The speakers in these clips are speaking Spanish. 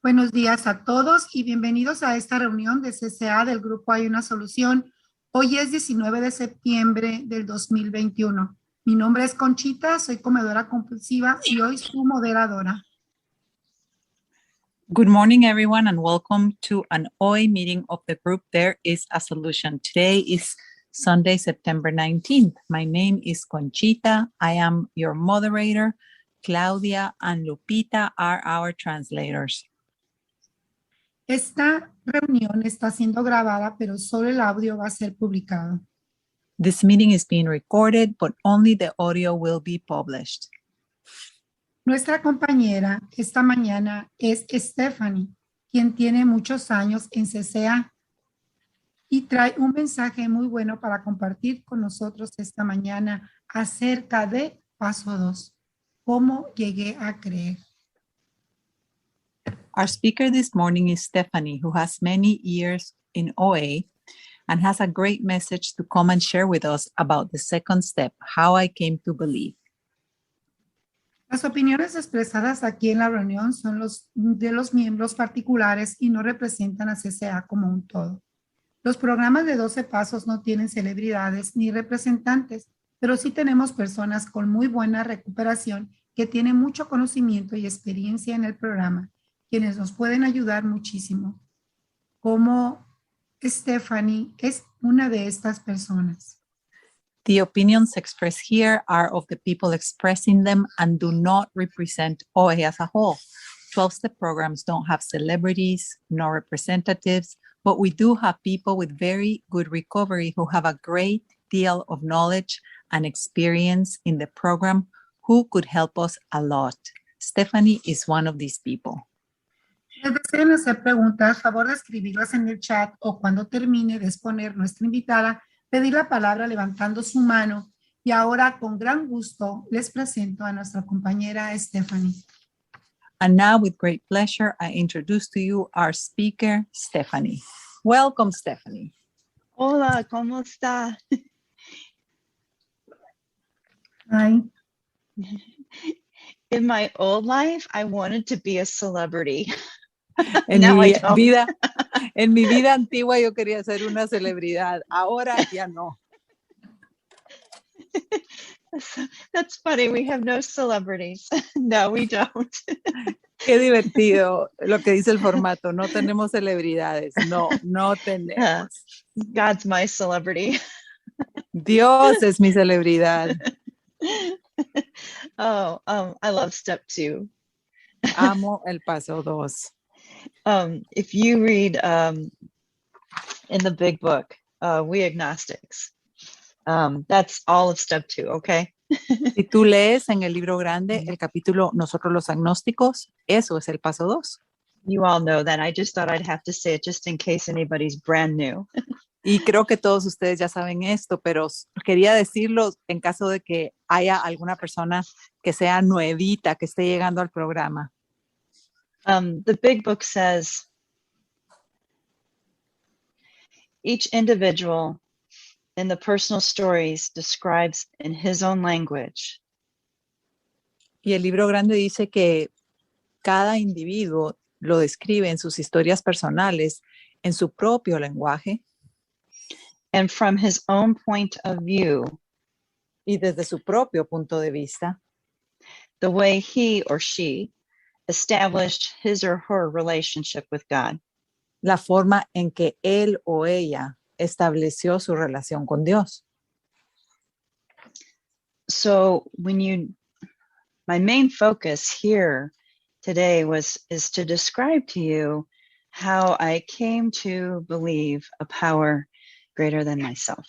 Buenos días a todos y bienvenidos a esta reunión de CCA del Grupo Hay una Solución. Hoy es 19 de septiembre del 2021. Mi nombre es Conchita, soy comedora compulsiva y hoy su moderadora. Good morning, everyone, and welcome to an OA meeting of the group There is a Solution. Today is Sunday, September 19th. My name is Conchita. I am your moderator. Claudia and Lupita are our translators. Esta reunión está siendo grabada, pero solo el audio va a ser publicado. This meeting is being recorded, but only the audio will be published. Nuestra compañera esta mañana es Stephanie, quien tiene muchos años en CCA y trae un mensaje muy bueno para compartir con nosotros esta mañana acerca de Paso 2, cómo llegué a creer. Our speaker this morning is Stephanie, who has many years in OA and has a great message to come and share with us about the second step, how I came to believe. Las opiniones expresadas aquí en la reunión son de los miembros particulares y no representan a CCA como un todo. Los programas de 12 pasos no tienen celebridades ni representantes, pero sí tenemos personas con muy buena recuperación que tienen mucho conocimiento y experiencia en el programa, quienes nos pueden ayudar muchísimo. Como Stephanie es una de estas personas. The opinions expressed here are of the people expressing them and do not represent OA as a whole. 12-step programs don't have celebrities nor representatives, but we do have people with very good recovery who have a great deal of knowledge and experience in the program who could help us a lot. Stephanie is one of these people. Si desean hacer preguntas, favor de escribirlas en el chat o cuando termine de exponer nuestra invitada, pedir la palabra levantando su mano. Y ahora, con gran gusto, les presento a nuestra compañera Stephanie. And now, with great pleasure, I introduce to you our speaker, Stephanie. Welcome, Stephanie. Hola, ¿cómo está? Hi. In my old life, I wanted to be a celebrity. En Now mi I don't. en mi vida antigua yo quería ser una celebridad. Ahora ya no. That's funny. We have no celebrities. No, we don't. Qué divertido lo que dice el formato. No tenemos celebridades. No tenemos. God's my celebrity. Dios es mi celebridad. I love step 2. Amo el paso 2. If you read in the big book, We Agnostics, that's all of step 2, okay? Si tú lees en el libro grande el capítulo Nosotros los Agnósticos, eso es el paso 2. You all know that. I just thought I'd have to say it just in case anybody's brand new. Y creo que todos ustedes ya saben esto, pero quería decirlo en caso de que haya alguna persona que sea nuevita, que esté llegando al programa. The big book says each individual in the personal stories describes in his own language. Y el libro grande dice que cada individuo lo describe en sus historias personales, en su propio lenguaje. And from his own point of view. Y desde su propio punto de vista. The way he or she established his or her relationship with God. La forma en que él o ella estableció su relación con Dios. So my main focus here today is to describe to you how I came to believe a power greater than myself.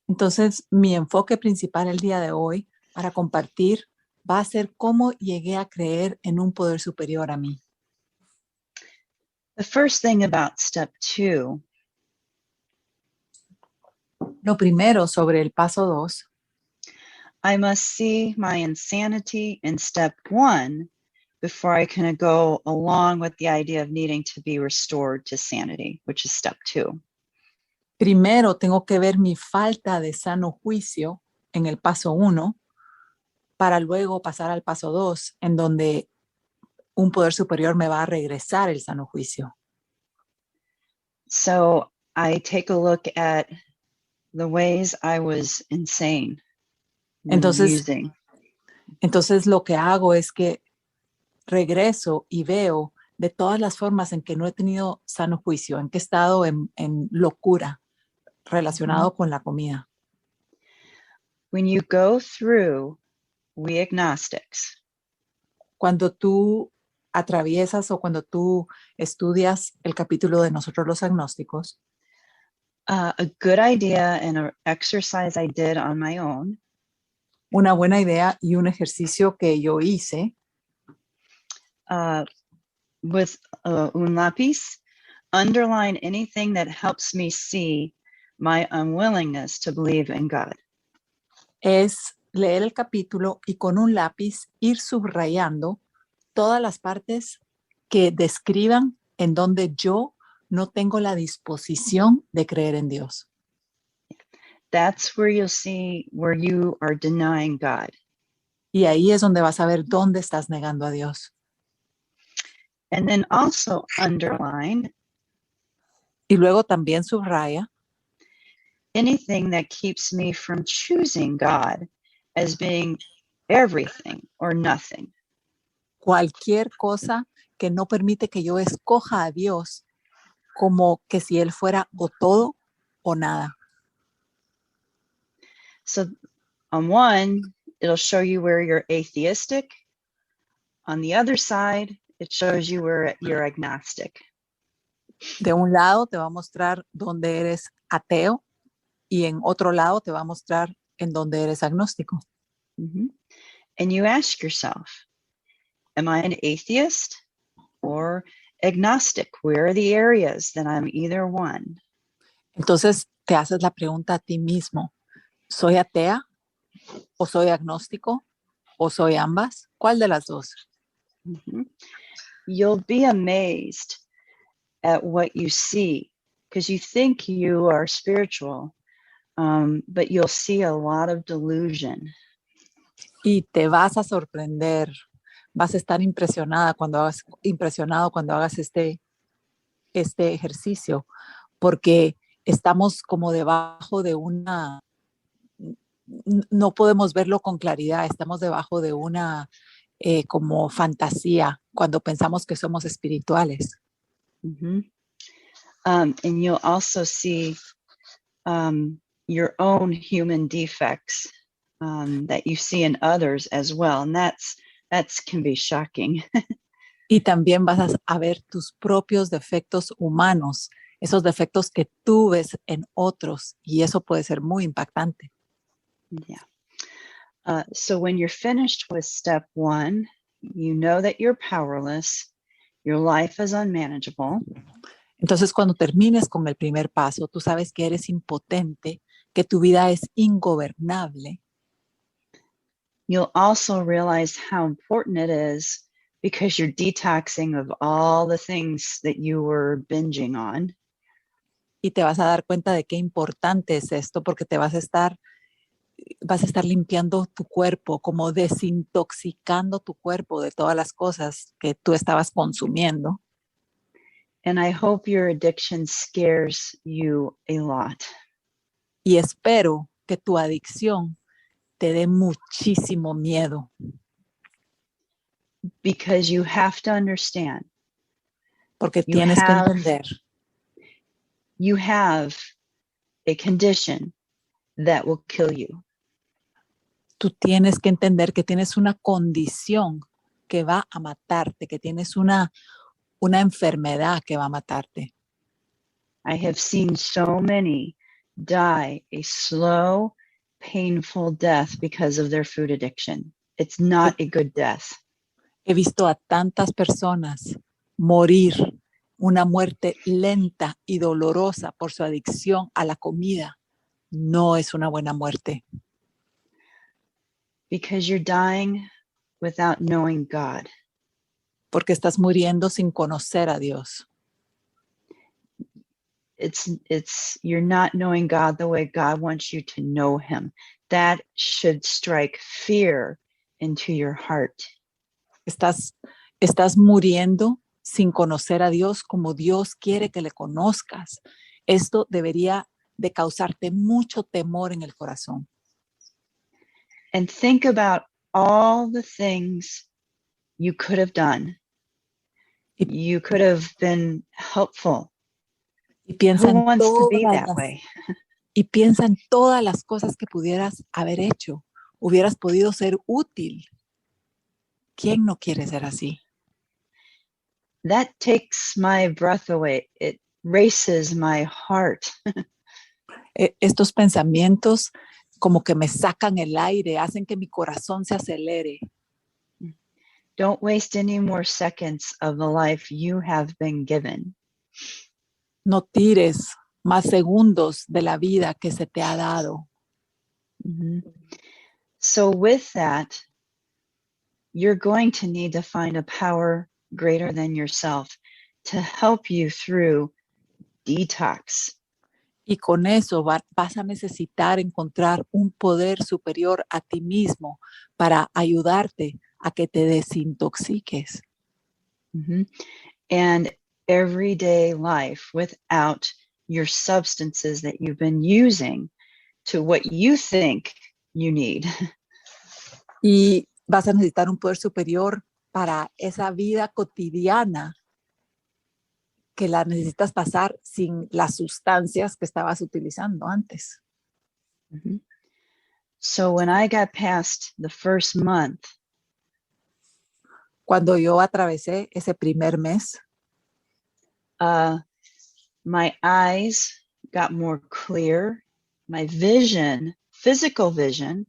Entonces, mi enfoque principal el día de hoy para compartir va a ser cómo llegué a creer en un poder superior a mí. The first thing about step 2. Lo primero sobre el paso 2. I must see my insanity in step 1 before I can go along with the idea of needing to be restored to sanity, which is step 2. Primero tengo que ver mi falta de sano juicio en el paso 1 para luego pasar al paso 2, en donde un poder superior me va a regresar el sano juicio. So I take a look at the ways I was insane when using. Entonces lo que hago es que regreso y veo de todas las formas en que no he tenido sano juicio, en que he estado en locura relacionado con la comida. When you go through, we agnostics, Cuando tú atraviesas o cuando tú estudias el capítulo de nosotros los agnósticos, a good idea and an exercise I did on my own una buena idea y un ejercicio que yo hice with un lápiz, underline anything that helps me see my unwillingness to believe in God. es leer el capítulo y con un lápiz ir subrayando todas las partes que describan en donde yo no tengo la disposición de creer en Dios. That's where you'll see where you are denying God. Y ahí es donde vas a ver dónde estás negando a Dios. And then also underline Y luego también subraya anything that keeps me from choosing God as being everything or nothing. cualquier cosa que no permite que yo escoja a Dios como que si Él fuera o todo o nada. So on one, it'll show you where you're atheistic. On the other side, it shows you where you're agnostic. De un lado te va a mostrar dónde eres ateo y en otro lado te va a mostrar en dónde eres agnóstico. Mm-hmm. And you ask yourself, am I an atheist or agnostic? Where are the areas that I'm either one? Entonces te haces la pregunta a ti mismo, ¿soy atea o soy agnóstico o soy ambas? ¿Cuál de las dos? Mm-hmm. You'll be amazed at what you see because you think you are spiritual, but you'll see a lot of delusion. Y te vas a sorprender, vas a estar impresionado cuando hagas este ejercicio, porque estamos como debajo de no podemos verlo con claridad, estamos debajo de una como fantasía cuando pensamos que somos espirituales. Mm-hmm. And you'll also see your own human defects that you see in others as well. And that's can be shocking. Y también vas a ver tus propios defectos humanos, esos defectos que tú ves en otros, y eso puede ser muy impactante. Yeah. So when you're finished with step one, you know that you're powerless, your life is unmanageable. Entonces, cuando termines con el primer paso, tú sabes que eres impotente, que tu vida es ingobernable. You'll also realize how important it is because you're detoxing of all the things that you were binging on. Y te vas a dar cuenta de qué importante es esto, porque te vas a estar limpiando tu cuerpo, como desintoxicando tu cuerpo de todas las cosas que tú estabas consumiendo. And I hope your addiction scares you a lot. Y espero que tu adicción te dé muchísimo miedo. Because you have to understand. Porque tienes que entender. You have a condition that will kill you. Tú tienes que entender que tienes una condición que va a matarte, que tienes una enfermedad que va a matarte. I have seen so many die a slow, painful death because of their food addiction. It's not a good death. He visto a tantas personas morir una muerte lenta y dolorosa por su adicción a la comida. No es una buena muerte. Because you're dying without knowing God. Porque estás muriendo sin conocer a Dios. You're not knowing God the way God wants you to know him. That should strike fear into your heart. Estás Estás muriendo sin conocer a Dios como Dios quiere que le conozcas. Esto debería de causarte mucho temor en el corazón. And think about all the things you could have done. You could have been helpful. Y piensa Who en wants to be todas that way? y piensa en todas las cosas que pudieras haber hecho. Hubieras podido ser útil. ¿Quién no quiere ser así? That takes my breath away. It races my heart. Estos pensamientos como que me sacan el aire, hacen que mi corazón se acelere. Don't waste any more seconds of the life you have been given. No tires más segundos de la vida que se te ha dado. Mm-hmm. So with that, you're going to need to find a power greater than yourself to help you through detox. Y con eso vas a necesitar encontrar un poder superior a ti mismo para ayudarte a que te desintoxiques. Mm-hmm. And everyday life without your substances that you've been using to what you think you need. Y vas a necesitar un poder superior para esa vida cotidiana que la necesitas pasar sin las sustancias que estabas utilizando antes. Mm-hmm. So when I got past the first month, cuando yo atravesé ese primer mes, my eyes got more clear. My vision, physical vision,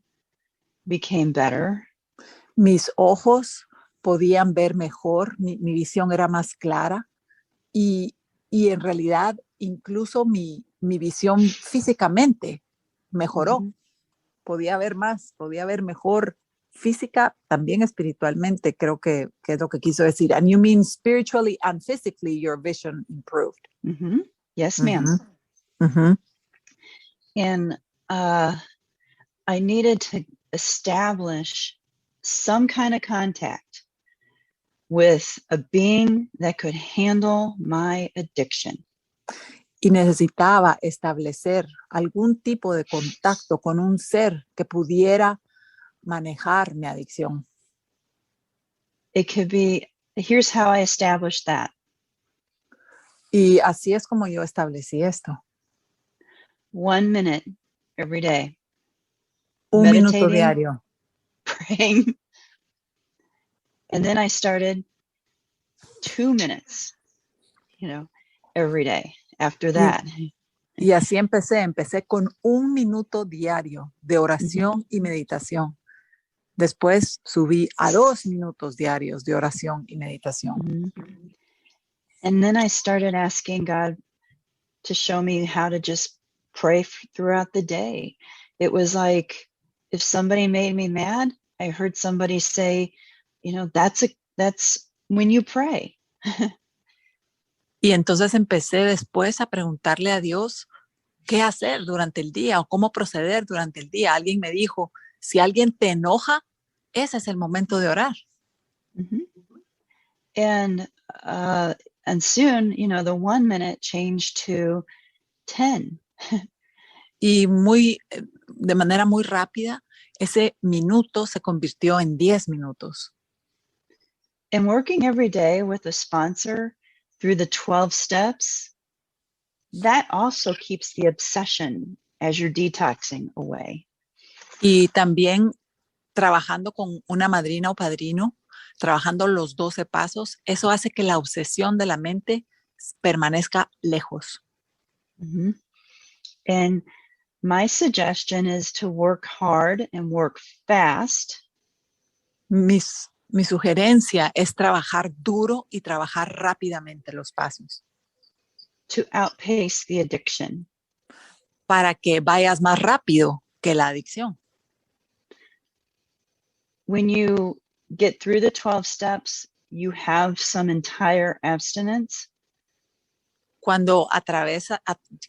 became better. Mis ojos podían ver mejor, mi visión era más clara y en realidad incluso mi visión físicamente mejoró. Mm-hmm. Podía ver más, podía ver mejor física, también espiritualmente, creo que es lo que quiso decir. And you mean spiritually and physically your vision improved. Mm-hmm. Yes, ma'am. Mm-hmm. Mm-hmm. And I needed to establish some kind of contact with a being that could handle my addiction. Y necesitaba establecer algún tipo de contacto con un ser que pudiera manejar mi adicción. It could be, here's how I established that. Y así es como yo establecí esto. 1 minute every day. Un minuto diario. Praying. And then I started 2 minutes, every day after that. Y así empecé con 1 minuto diario de oración Mm-hmm. y meditación. Después subí a 2 minutos diarios de oración y meditación. Mm-hmm. And then I started asking God to show me how to just pray throughout the day. It was like if somebody made me mad, I heard somebody say, that's when you pray. Y entonces empecé después a preguntarle a Dios qué hacer durante el día o cómo proceder durante el día. Alguien me dijo, si alguien te enoja, ese es el momento de orar. Mm-hmm. And soon, the 1 minute changed to 10. Y de manera muy rápida, ese minuto se convirtió en 10 minutos. And working every day with a sponsor through the 12 steps, that also keeps the obsession as you're detoxing away. Y también trabajando con una madrina o padrino, trabajando los 12 pasos, eso hace que la obsesión de la mente permanezca lejos. Mm-hmm. And my suggestion is to work hard and work fast. Mi sugerencia es trabajar duro y trabajar rápidamente los pasos. To outpace the addiction. Para que vayas más rápido que la adicción. When you get through the 12 steps, you have some entire abstinence. Cuando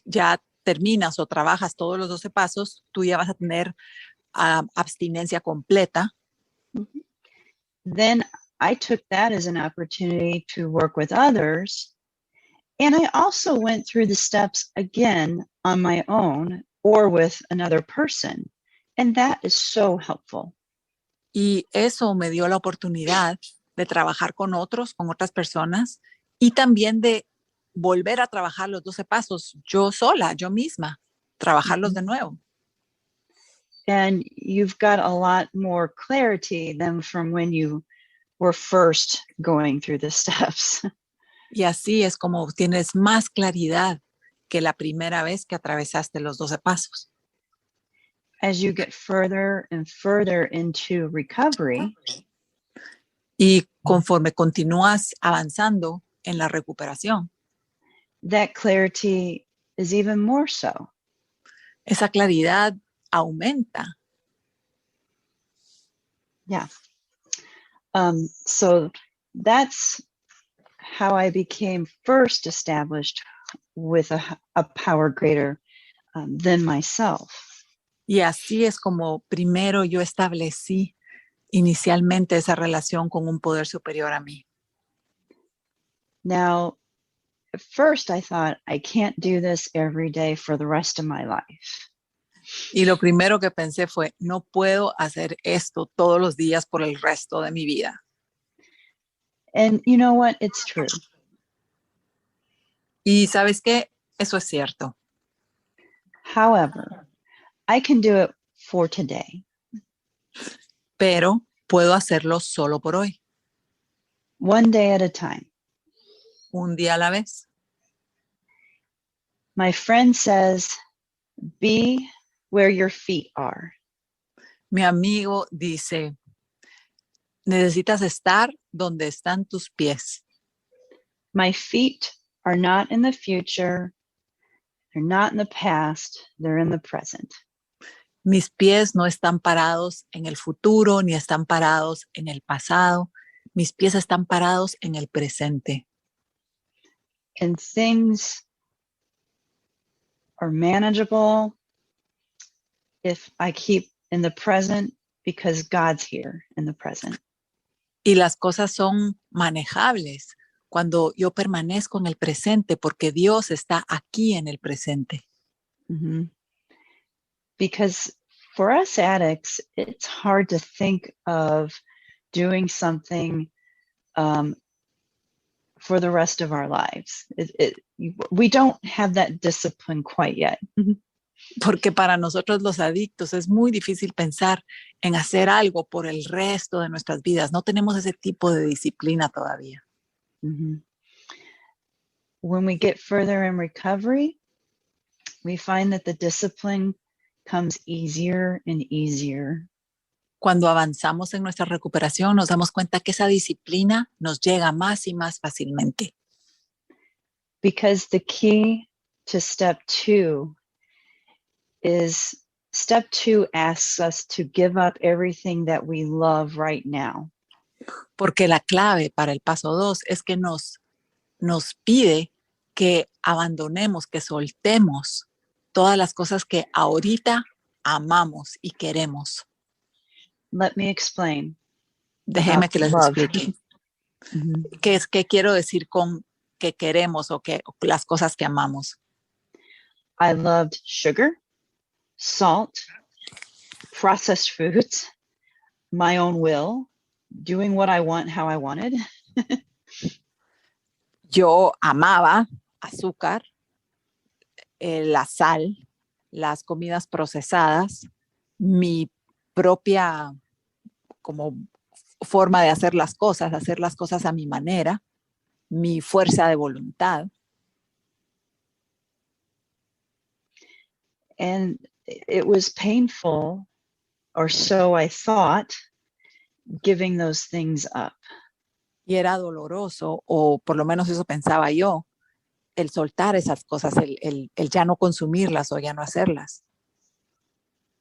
ya terminas o trabajas todos los 12 pasos, tú ya vas a tener abstinencia completa. Mm-hmm. Then I took that as an opportunity to work with others. And I also went through the steps again on my own or with another person. And that is so helpful. Y eso me dio la oportunidad de trabajar con otros, con otras personas, y también de volver a trabajar los 12 pasos yo sola, yo misma, trabajarlos de nuevo. And you've got a lot more clarity than from when you were first going through the steps. Y así es como tienes más claridad que la primera vez que atravesaste los 12 pasos. As you get further and further into recovery, y conforme continúas avanzando en la recuperación, that clarity is even more so. esa claridad aumenta. Yeah. So that's how I became first established with a power greater than myself. Y así es como primero yo establecí inicialmente esa relación con un poder superior a mí. Now, at first I thought, I can't do this every day for the rest of my life. Y lo primero que pensé fue, no puedo hacer esto todos los días por el resto de mi vida. And you know what? It's true. Y ¿sabes qué? Eso es cierto. However, I can do it for today. Pero puedo hacerlo solo por hoy, One day at a time. un día a la vez. My friend says, be where your feet are. Mi amigo dice, necesitas estar donde están tus pies. My feet are not in the future. They're not in the past. They're in the present. Mis pies no están parados en el futuro ni están parados en el pasado. Mis pies están parados en el presente. And things are manageable if I keep in the present because God's here in the present. Y las cosas son manejables cuando yo permanezco en el presente porque Dios está aquí en el presente. Mm-hmm. Because for us addicts, it's hard to think of doing something for the rest of our lives. We don't have that discipline quite yet. Porque para nosotros los adictos es muy difícil pensar en hacer algo por el resto de nuestras vidas. No tenemos ese tipo de disciplina todavía. Mm-hmm. When we get further in recovery, we find that the discipline comes easier and easier. Cuando avanzamos en nuestra recuperación, nos damos cuenta que esa disciplina nos llega más y más fácilmente. Because the key to step 2 is step 2 asks us to give up everything that we love right now. Porque la clave para el paso 2 es que nos pide que abandonemos, que soltemos todas las cosas que ahorita amamos y queremos. Let me explain. Déjeme que les Love. explique. Mm-hmm. ¿Qué quiero decir con que queremos o las cosas que amamos? I loved sugar, salt, processed foods, my own will, doing what I want, how I wanted. Yo amaba azúcar, la sal, las comidas procesadas, mi propia como forma de hacer las cosas a mi manera, mi fuerza de voluntad. And it was painful, or so I thought, giving those things up. Y era doloroso, o por lo menos eso pensaba yo, el soltar esas cosas, el ya no consumirlas o ya no hacerlas.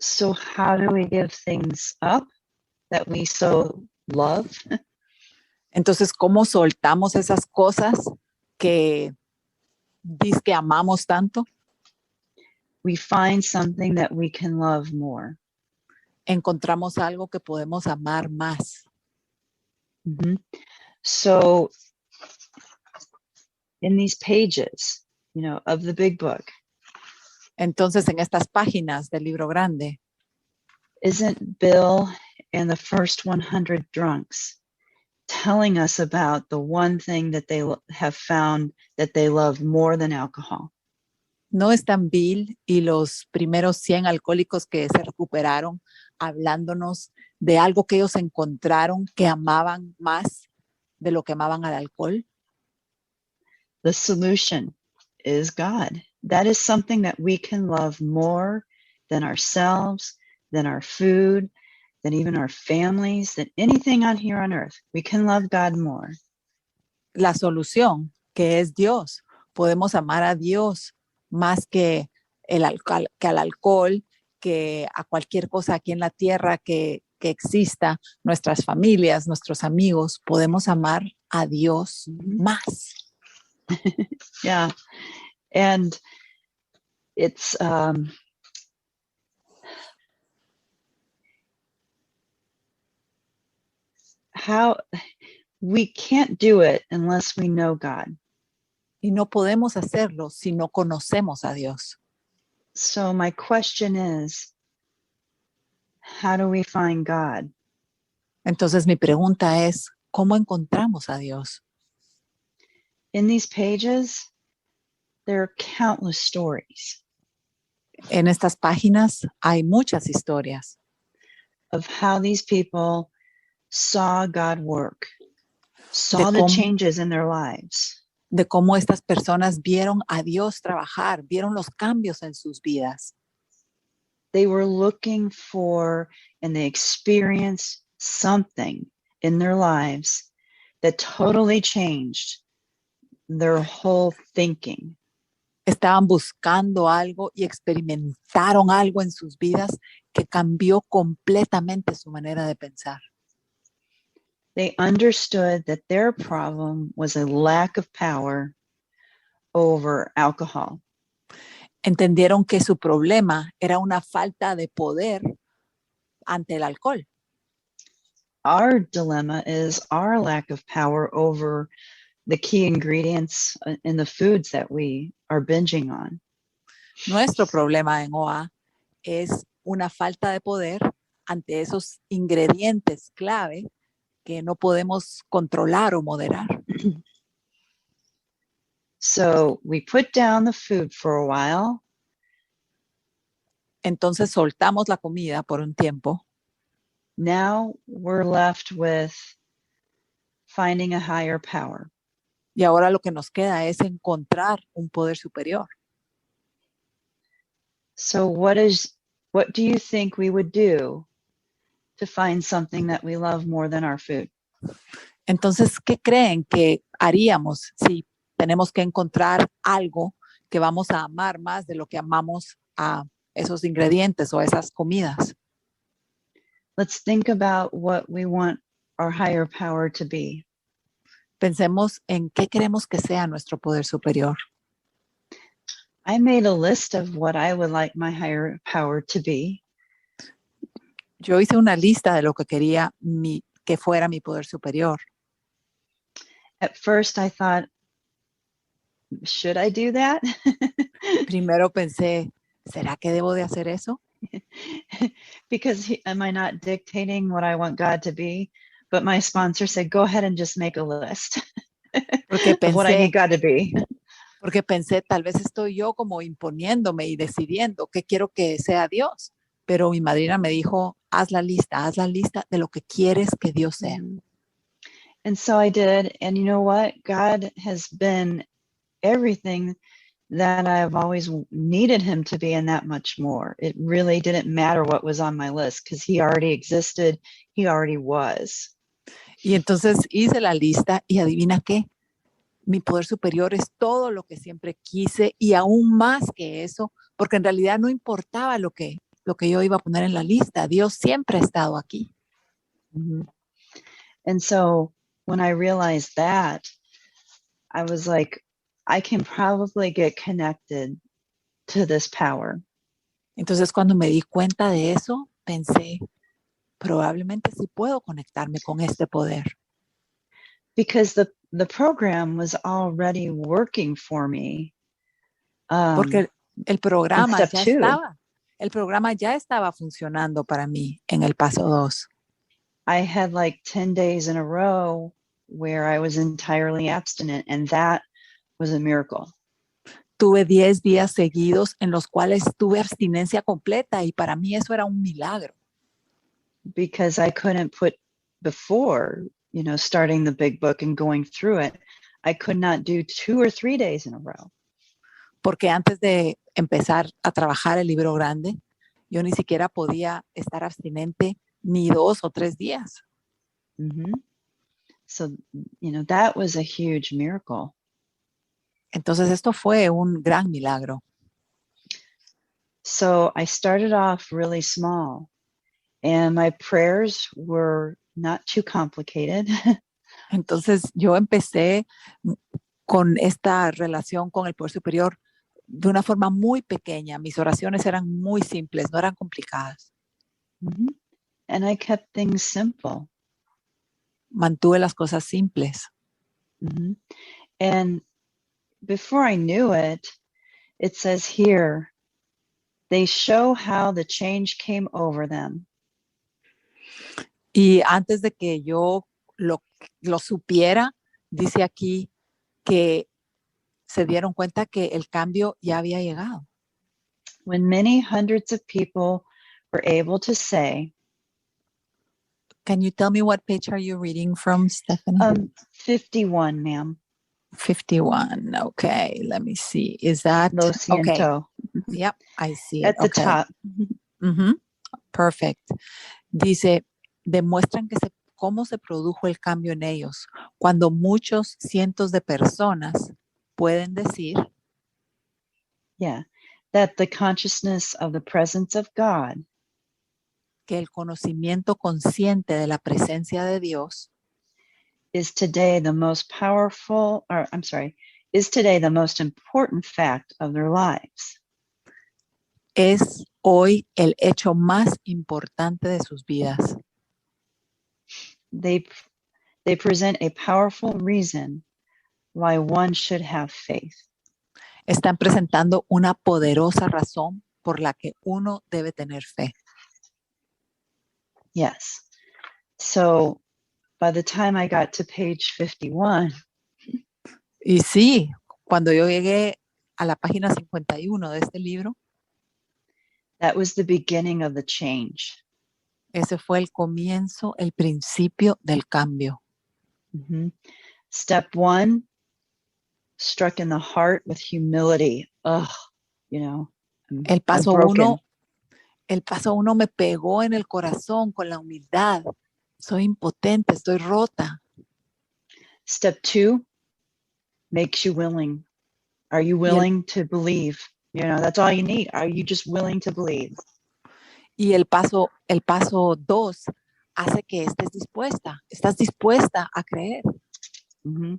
So how do we give things up that we so love? Entonces, ¿cómo soltamos esas cosas que dizque amamos tanto? We find something that we can love more. Encontramos algo que podemos amar más. Mhm. So in these pages, of the big book, Entonces, en estas páginas del libro grande, isn't Bill and the first 100 drunks telling us about the one thing that they have found that they love more than alcohol? ¿no están Bill y los primeros 100 alcohólicos que se recuperaron hablándonos de algo que ellos encontraron que amaban más de lo que amaban al alcohol? The solution is God. That is something that we can love more than ourselves, than our food, than even our families, than anything on here on earth. We can love God more. La solución, que es Dios. Podemos amar a Dios más que al alcohol, que a cualquier cosa aquí en la tierra que exista, nuestras familias, nuestros amigos. Podemos amar a Dios más. Yeah. And it's how we can't do it unless we know God. Y no podemos hacerlo si no conocemos a Dios. So my question is, how do we find God? Entonces mi pregunta es, ¿cómo encontramos a Dios? In these pages, there are countless stories En estas páginas hay muchas historias of how these people saw God work, saw de the cómo, changes in their lives. de cómo estas personas vieron a Dios trabajar, vieron los cambios en sus vidas. They were looking for and they experienced something in their lives that totally changed their whole thinking. Estaban buscando algo y experimentaron algo en sus vidas que cambió completamente su manera de pensar. They understood that their problem was a lack of power over alcohol. Entendieron que su problema era una falta de poder ante el alcohol. Our dilemma is our lack of power over the key ingredients in the foods that we are binging on. Nuestro problema en OA es una falta de poder ante esos ingredientes clave que no podemos controlar o moderar. So we put down the food for a while. Entonces soltamos la comida por un tiempo. Now we're left with finding a higher power. Y ahora lo que nos queda es encontrar un poder superior. So what do you think we would do to find something that we love more than our food? Entonces, ¿qué creen que haríamos si tenemos que encontrar algo que vamos a amar más de lo que amamos a esos ingredientes o esas comidas? Let's think about what we want our higher power to be. Pensemos en qué queremos que sea nuestro poder superior. I made a list of what I would like my higher power to be. Yo hice una lista de lo que quería que fuera mi poder superior. At first I thought, should I do that? Primero pensé, ¿será que debo de hacer eso? Because am I not dictating what I want God to be? But my sponsor said, go ahead and just make a list of what I need God to be. Porque pensé, tal vez estoy yo como imponiéndome y decidiendo qué quiero que sea Dios. Pero mi madrina me dijo, haz la lista de lo que quieres que Dios sea. And so I did. And you know what? God has been everything that I've always needed him to be and that much more. It really didn't matter what was on my list because he already existed. He already was. Y entonces hice la lista y adivina qué. Mi poder superior es todo lo que siempre quise y aún más que eso, porque en realidad no importaba lo que yo iba a poner en la lista. Dios siempre ha estado aquí. Mm-hmm. And so when I realized that, I was like, I can probably get connected to this power. Entonces cuando me di cuenta de eso, pensé, probablemente sí puedo conectarme con este poder. Because the program was already working for me. Porque el programa step ya 2. estaba. El programa ya estaba funcionando para mí en el paso 2. I had like 10 days in a row where I was entirely abstinent, and that was a miracle. Tuve 10 días seguidos en los cuales tuve abstinencia completa y para mí eso era un milagro. Because I couldn't put before, starting the big book and going through it, I could not do 2 or 3 days in a row. Porque antes de empezar a trabajar el libro grande, yo ni siquiera podía estar abstinente ni 2 o 3 días. Mm-hmm. So, that was a huge miracle. Entonces esto fue un gran milagro. So I started off really small, and my prayers were not too complicated. Entonces yo empecé con esta relación con el poder superior de una forma muy pequeña. Mis oraciones eran muy simples, no eran complicadas. Mm-hmm. And I kept things simple. Mantuve las cosas simples. Mm-hmm. And before I knew it, it says here, they show how the change came over them. Y antes de que yo lo supiera, dice aquí que se dieron cuenta que el cambio ya había llegado. When many hundreds of people were able to say, Can you tell me what page are you reading from, Stephanie? 51, ma'am. 51. Okay, let me see. Is that Lo okay? siento. Yep, I see At it. the Okay. top. Mm-hmm. Perfect. Dice, demuestran cómo se produjo el cambio en ellos cuando muchos cientos de personas pueden decir, Yeah, that the consciousness of the presence of God que el conocimiento consciente de la presencia de Dios is today the most important fact of their lives. es hoy el hecho más importante de sus vidas. They present a powerful reason why one should have faith. Están presentando una poderosa razón por la que uno debe tener fe. Yes. So by the time I got to page 51, Y sí, cuando yo llegué a la página 51 de este libro, that was the beginning of the change. ese fue el comienzo, el principio del cambio. Mm-hmm. Step 1, struck in the heart with humility. El paso 1 me pegó en el corazón con la humildad. Soy impotente, estoy rota. Step 2 makes you willing. Are you willing to believe? That's all you need. Are you just willing to believe? Y el paso 2 hace que estás dispuesta a creer. Mm-hmm.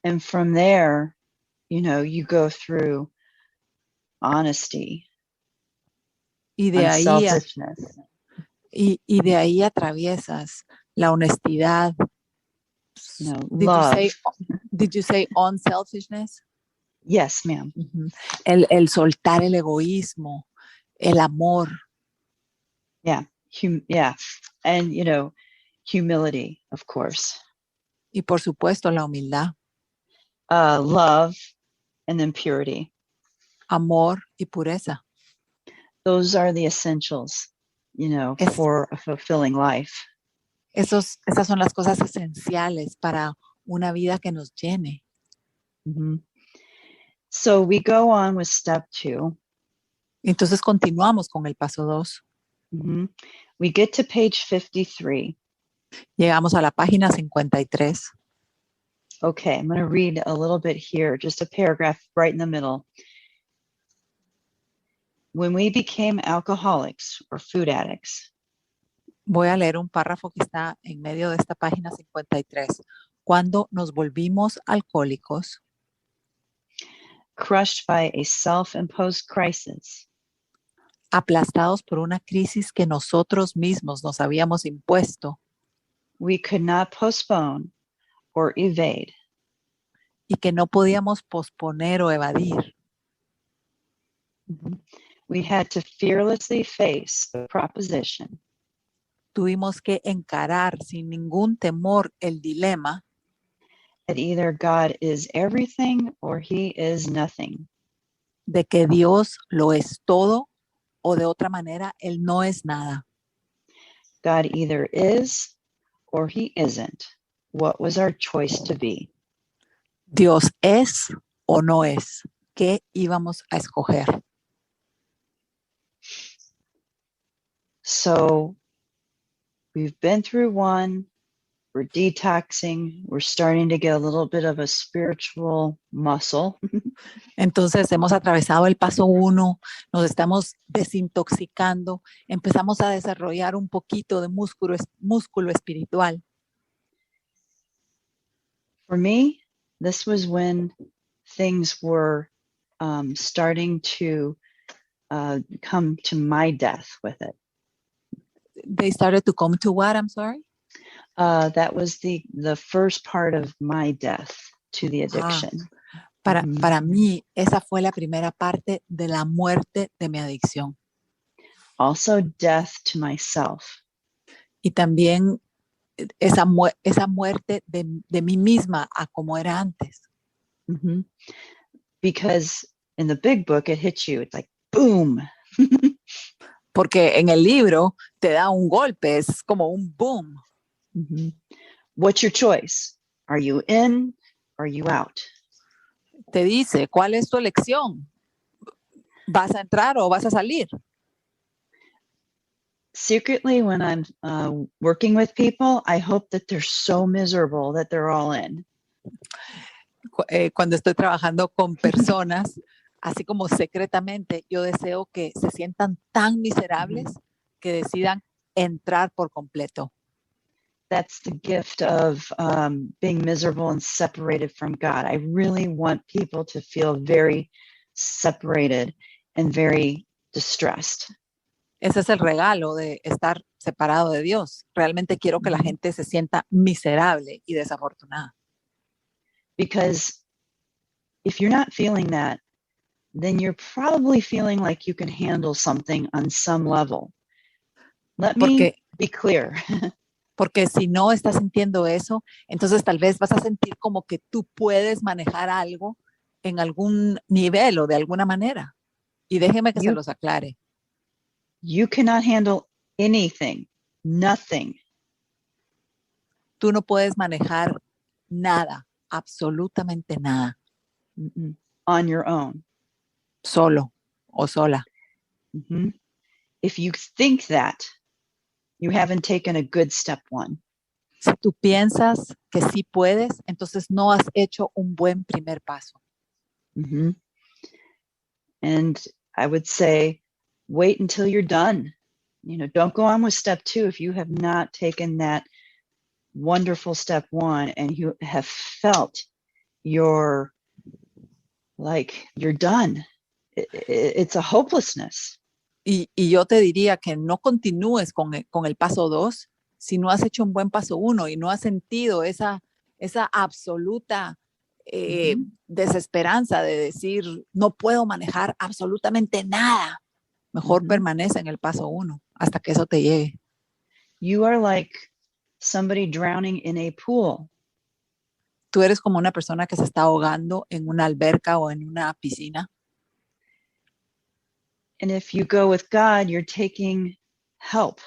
And from there, you go through honesty, y de ahí unselfishness. Y de ahí atraviesas la honestidad. Love. Did you say unselfishness? Yes, ma'am. Mm-hmm. El soltar el egoísmo, el amor. Yeah. And, humility, of course. Y por supuesto la humildad. Love and then purity. Amor y pureza. Those are the essentials, for a fulfilling life. Esas son las cosas esenciales para una vida que nos llene. Mm-hmm. So we go on with step 2. Entonces continuamos con el paso 2. Mm-hmm. We get to page 53. Llegamos a la página 53. Okay, I'm going to read a little bit here, just a paragraph right in the middle. When we became alcoholics or food addicts. Voy a leer un párrafo que está en medio de esta página 53. Cuando nos volvimos alcohólicos, crushed by a self-imposed crisis, aplastados por una crisis que nosotros mismos nos habíamos impuesto, we could not postpone or evade. y que no podíamos posponer o evadir. We had to fearlessly face the proposition Tuvimos que encarar sin ningún temor el dilema that either God is everything or he is nothing. de que Dios lo es todo o de otra manera Él no es nada. God either is or he isn't. What was our choice to be? Dios es o no es. ¿Qué íbamos a escoger? So we've been through one, we're detoxing, we're starting to get a little bit of a spiritual muscle. Entonces hemos atravesado el paso 1, nos estamos desintoxicando, empezamos a desarrollar un poquito de músculo espiritual. For me, this was when things were starting to come to my death with it. They started to come to what, I'm sorry? That was the first part of my death to the addiction. Para mí, esa fue la primera parte de la muerte de mi adicción. Also death to myself. Y también esa muerte de mí misma a como era antes. Because in the big book, it hits you. It's like, boom. Porque en el libro te da un golpe, es como un boom. What's your choice? Are you in or are you out? Te dice, ¿cuál es tu elección? ¿Vas a entrar o vas a salir? Secretly, when I'm working with people, I hope that they're so miserable that they're all in. Cuando estoy trabajando con personas, así como secretamente, yo deseo que se sientan tan miserables que decidan entrar por completo. That's the gift of being miserable and separated from God. I really want people to feel very separated and very distressed. Ese es el regalo de estar separado de Dios. Realmente quiero que la gente se sienta miserable y desafortunada. Because if you're not feeling that, then you're probably feeling like you can handle something on some level. Let me be clear. Porque si no estás sintiendo eso, entonces tal vez vas a sentir como que tú puedes manejar algo en algún nivel o de alguna manera. Y déjeme que se los aclare. You cannot handle anything, nothing. Tú no puedes manejar nada, absolutamente nada. On your own. Solo o sola. If you think that, you haven't taken a good step one. Si tú piensas que sí puedes, entonces no has hecho un buen primer paso. And I would say, wait until you're done. You know, don't go on with step 2 if you have not taken that wonderful step 1 and you have felt you're done. It's a hopelessness. Y yo te diría que no continúes con el paso 2 si no has hecho un buen paso 1 y no has sentido esa absoluta desesperanza de decir, no puedo manejar absolutamente nada. Mejor permanece en el paso 1 hasta que eso te llegue. You are like somebody drowning in a pool. Tú eres como una persona que se está ahogando en una alberca o en una piscina. And if you go with God, you're taking help.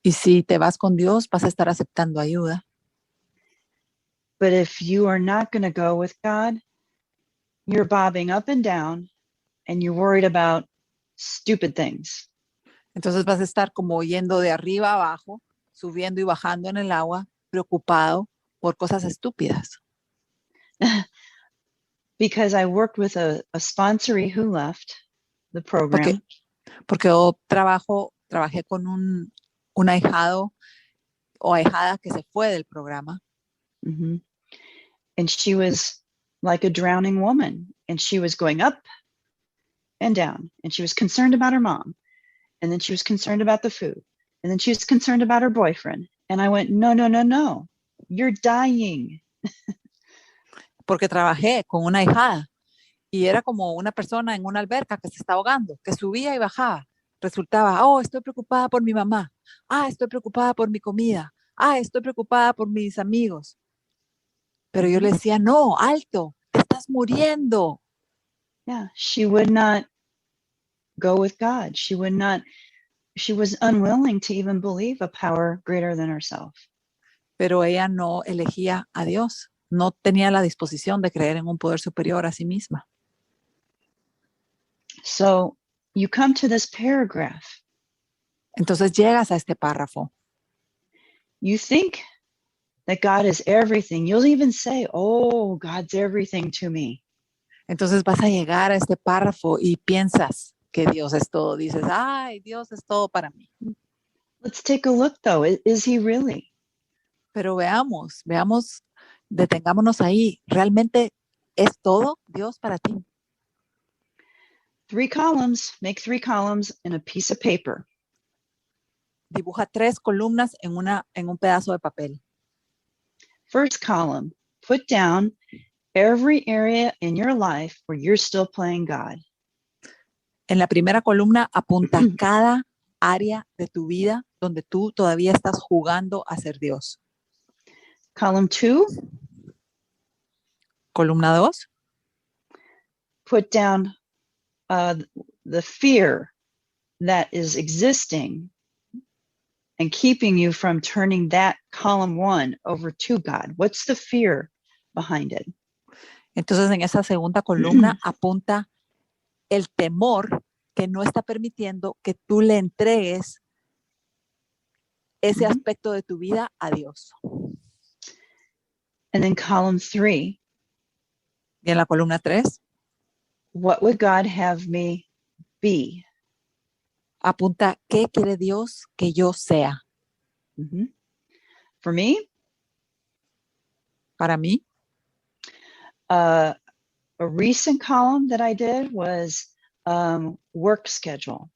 Y si te vas con Dios, vas a estar aceptando ayuda. But if you are not going to go with God, you're bobbing up and down and you're worried about stupid things. Entonces vas a estar como yendo de arriba a abajo, subiendo y bajando en el agua, preocupado por cosas estúpidas. Because I worked with a sponsoree who left the program. Porque yo trabajé con un ahijado o ahijada que se fue del programa. And she was like a drowning woman. And she was going up and down. And she was concerned about her mom. And then she was concerned about the food. And then she was concerned about her boyfriend. And I went, no. You're dying. Porque trabajé con una ahijada y era como una persona en una alberca que se está ahogando, que subía y bajaba. Resultaba, oh, estoy preocupada por mi mamá. Ah, estoy preocupada por mi comida. Ah, estoy preocupada por mis amigos. Pero yo le decía, no, alto, te estás muriendo. Yeah, she would not go with God. She was unwilling to even believe a power greater than herself. Pero ella no elegía a Dios. No tenía la disposición de creer en un poder superior a sí misma. So you come to this paragraph. Entonces llegas a este párrafo. You think that God is everything. You'll even say, oh, God's everything to me. Entonces vas a llegar a este párrafo y piensas que Dios es todo. Dices, ay, Dios es todo para mí. Let's take a look, though. Is he really? Pero veamos, detengámonos ahí. ¿Realmente es todo Dios para ti? 3 columns, make 3 columns in a piece of paper. Dibuja 3 columnas en un pedazo de papel. First column, put down every area in your life where you're still playing God. En la primera columna apunta cada área de tu vida donde tú todavía estás jugando a ser Dios. Column 2, Columna 2, put down the fear that is existing and keeping you from turning that column 1 over to God. What's the fear behind it? entonces en esa segunda columna apunta el temor que no está permitiendo que tú le entregues ese aspecto de tu vida a Dios. And then column 3, Y en la columna 3, what would God have me be? apunta qué quiere Dios que yo sea. For me, Para mí, a recent column that I did was work schedule.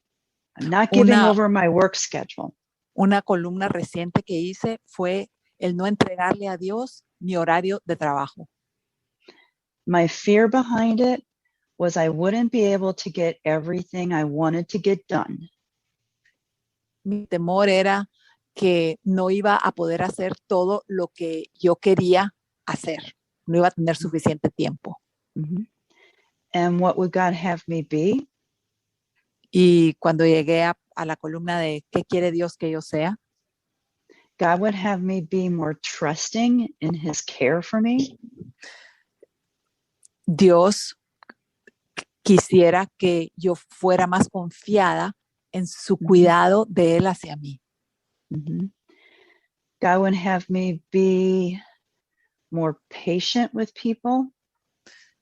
I'm not giving over my work schedule. Una columna reciente que hice fue el no entregarle a Dios mi horario de trabajo. My fear behind it was I wouldn't be able to get everything I wanted to get done. Mi temor era que no iba a poder hacer todo lo que yo quería hacer. No iba a tener suficiente tiempo. And what would God have me be? Y cuando llegué a la columna de ¿qué quiere Dios que yo sea? God would have me be more trusting in his care for me. Dios quisiera que yo fuera más confiada en su cuidado de él hacia mí. God would have me be more patient with people.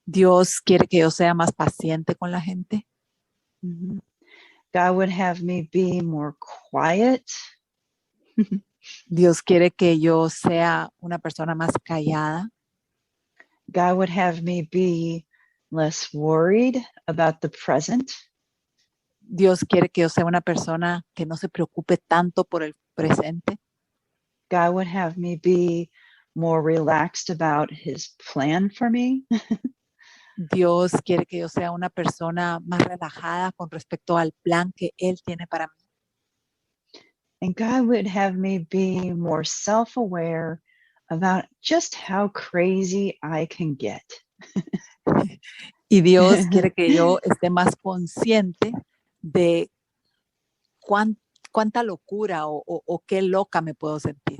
Dios quiere que yo sea más paciente con la gente. God would have me be more quiet. Dios quiere que yo sea una persona más callada. God would have me be less worried about the present. Dios quiere que yo sea una persona que no se preocupe tanto por el presente. God would have me be more relaxed about his plan for me. Dios quiere que yo sea una persona más relajada con respecto al plan que él tiene para mí. And God would have me be more self-aware about just how crazy I can get. Y Dios quiere que yo esté más consciente de cuánta locura o qué loca me puedo sentir.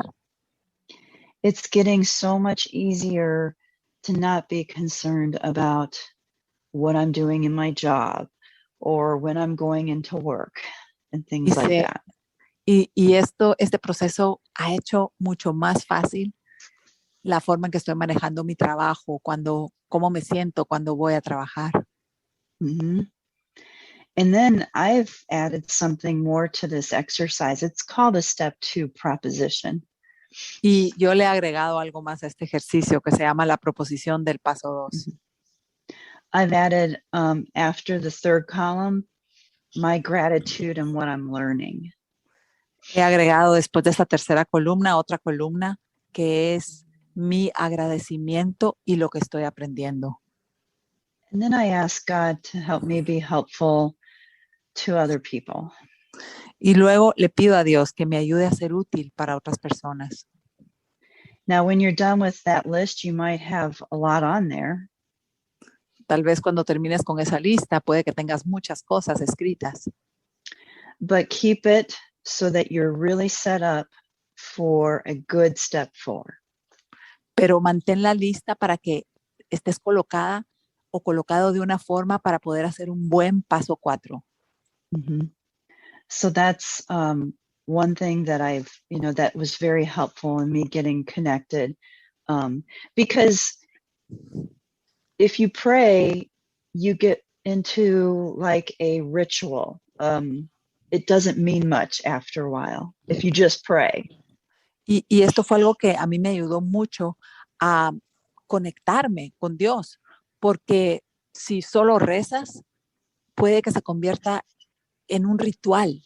It's getting so much easier to not be concerned about what I'm doing in my job or when I'm going into work and things like that. Y este proceso ha hecho mucho más fácil la forma en que estoy manejando mi trabajo, cómo me siento cuando voy a trabajar. And then I've added something more to this exercise. It's called a step 2 proposition. Y yo le he agregado algo más a este ejercicio que se llama la proposición del paso 2. I've added after the third column, my gratitude and what I'm learning. He agregado después de esta tercera columna, otra columna que es mi agradecimiento y lo que estoy aprendiendo. And then I ask God to help me be helpful to other people. Y luego le pido a Dios que me ayude a ser útil para otras personas. Now, when you're done with that list, you might have a lot on there. Tal vez cuando termines con esa lista puede que tengas muchas cosas escritas, But keep it so that you're really set up for a good step forward. pero mantén la lista para que estés colocada o colocado de una forma para poder hacer un buen paso 4. Mhm. So that's one thing that that was very helpful in me getting connected. Because if you pray, you get into like a ritual. It doesn't mean much after a while if you just pray. Y esto fue algo que a mí me ayudó mucho a conectarme con Dios, porque si solo rezas, puede que se convierta en un ritual.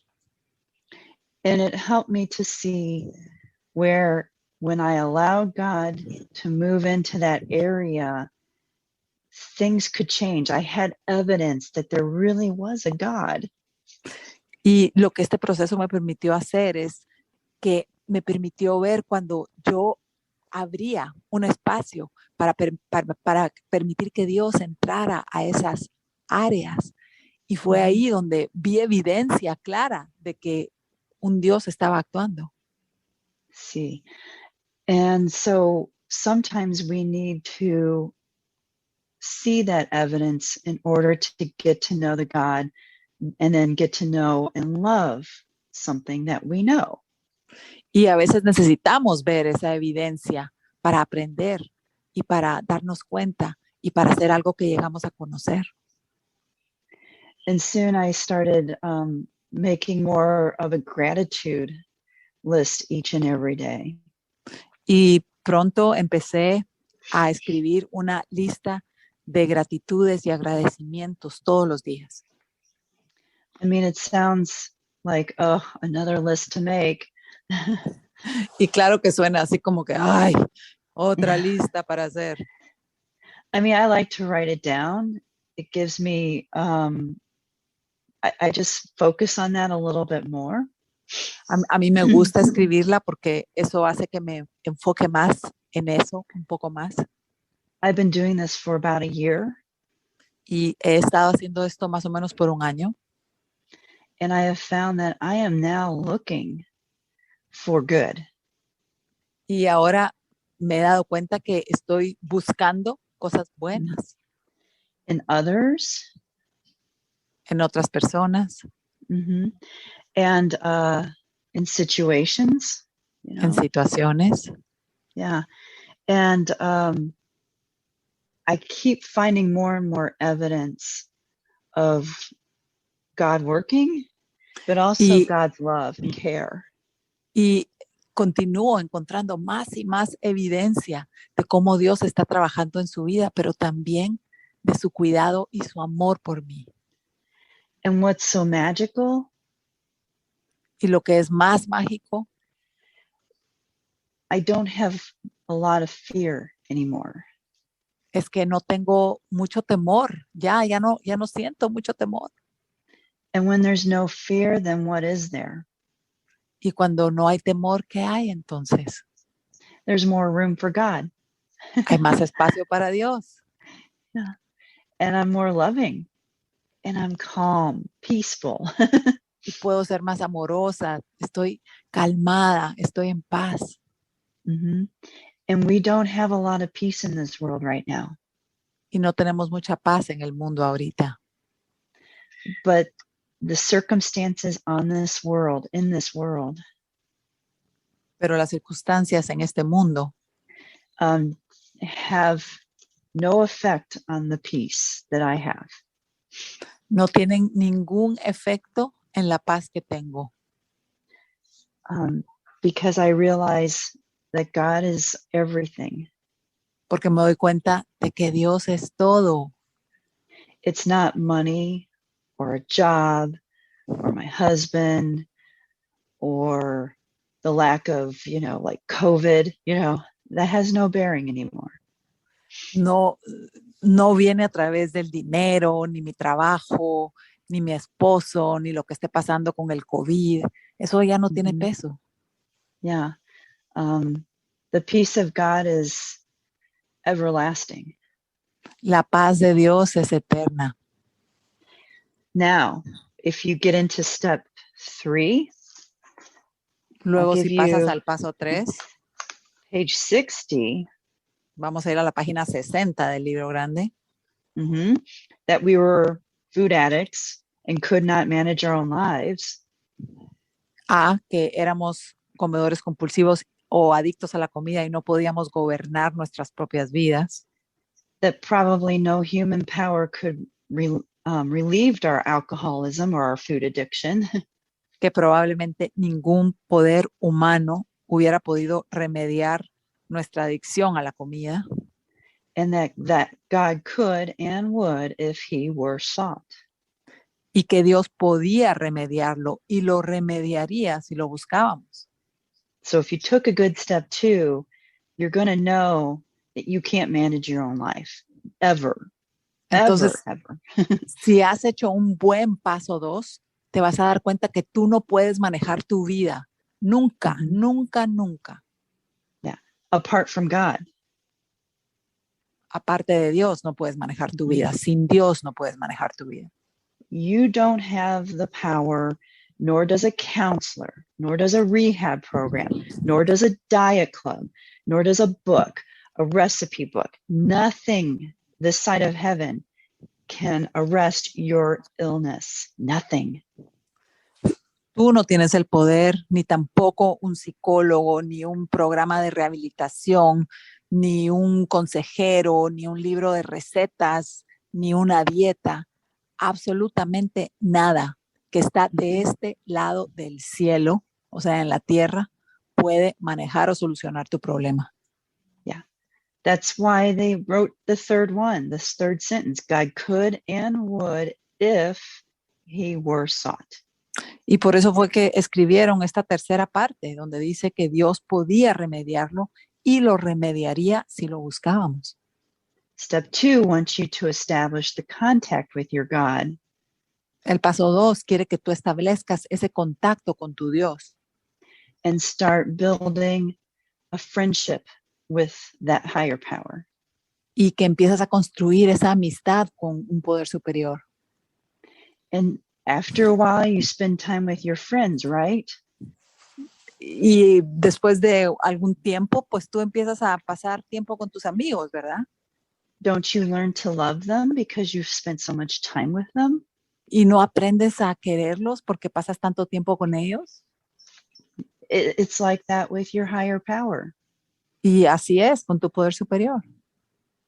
And it helped me to see where when I allowed God to move into that area, things could change. I had evidence that there really was a God. Y lo que este proceso me permitió hacer es que me permitió ver cuando yo abría un espacio para permitir que Dios entrara a esas áreas. Y fue ahí donde vi evidencia clara de que un Dios estaba actuando. See. And so sometimes we need to see that evidence in order to get to know the God and then get to know and love something that we know. Y a veces necesitamos ver esa evidencia para aprender y para darnos cuenta y para hacer algo que llegamos a conocer. And soon I started making more of a gratitude list each and every day. Y pronto empecé a escribir una lista de gratitudes y agradecimientos todos los días. I mean, it sounds like, oh, another list to make. Y claro que suena así como que, ay, otra lista para hacer. I mean, I like to write it down. It gives me, I just focus on that a little bit more. A mí me gusta escribirla porque eso hace que me enfoque más en eso, un poco más. I've been doing this for about a year. Y he estado haciendo esto más o menos por un año. And I have found that I am now looking for good. Y ahora me he dado cuenta que estoy buscando cosas buenas In others. en otras personas. Mm-hmm. And in situations. En situaciones. Yeah. And I keep finding more and more evidence of God working, but also God's love and care. Y continúo encontrando más y más evidencia de cómo Dios está trabajando en su vida, pero también de su cuidado y su amor por mí. And what's so magical? Y lo que es más mágico, I don't have a lot of fear anymore. Es que no tengo mucho temor. Ya no siento mucho temor. And when there's no fear, then what is there? Y cuando no hay temor, ¿qué hay entonces? There's more room for God. Hay más espacio para Dios. Yeah. And I'm more loving. And I'm calm, peaceful. Y puedo ser más amorosa. Estoy calmada. Estoy en paz. Mm-hmm. And we don't have a lot of peace in this world right now. Y no tenemos mucha paz en el mundo ahorita. But the circumstances in this world, pero las circunstancias en este mundo have no effect on the peace that I have. No tienen ningún efecto en la paz que tengo. Because I realize that God is everything. Porque me doy cuenta de que Dios es todo. It's not money or a job or my husband or the lack of, like COVID, that has no bearing anymore. No, no viene a través del dinero, ni mi trabajo, ni mi esposo, ni lo que esté pasando con el COVID. Eso ya no tiene peso. Yeah. The peace of God is everlasting. La paz de Dios es eterna. Now, if you get into step 3, Luego, I'll si give pasas you al paso 3, page 60, vamos a ir a la página 60 del libro grande. that we were food addicts and could not manage our own lives. A, que éramos comedores compulsivos o adictos a la comida y no podíamos gobernar nuestras propias vidas. That probably no human power could relieved our alcoholism or our food addiction. Que probablemente ningún poder humano hubiera podido remediar nuestra adicción a la comida. And that God could and would if he were sought. Y que Dios podía remediarlo y lo remediaría si lo buscábamos. So if you took a good step 2, you're going to know that you can't manage your own life ever. Entonces, ever. si has hecho un buen paso 2, te vas a dar cuenta que tú no puedes manejar tu vida. Nunca, nunca, nunca. Yeah. Apart from God. Aparte de Dios, no puedes manejar tu vida. Sin Dios, no puedes manejar tu vida. You don't have the power, nor does a counselor, nor does a rehab program, nor does a diet club, nor does a book, a recipe book. Nothing this side of heaven can arrest your illness. Nothing. Tú no tienes el poder, ni tampoco un psicólogo, ni un programa de rehabilitación, ni un consejero, ni un libro de recetas, ni una dieta. Absolutamente nada que está de este lado del cielo, o sea, en la tierra, puede manejar o solucionar tu problema. Yeah. That's why they wrote the third one, this third sentence. God could and would if he were sought. Y por eso fue que escribieron esta tercera parte, donde dice que Dios podía remediarlo y lo remediaría si lo buscábamos. Step 2 wants you to establish the contact with your God. El paso 2 quiere que tú establezcas ese contacto con tu Dios. And start building a friendship with that higher power. Y que empiezas a construir esa amistad con un poder superior. And after a while, you spend time with your friends, right? Y después de algún tiempo, pues tú empiezas a pasar tiempo con tus amigos, ¿verdad? Don't you learn to love them because you've spent so much time with them? Y no aprendes a quererlos porque pasas tanto tiempo con ellos. It's like that with your higher power. Y así es con tu poder superior.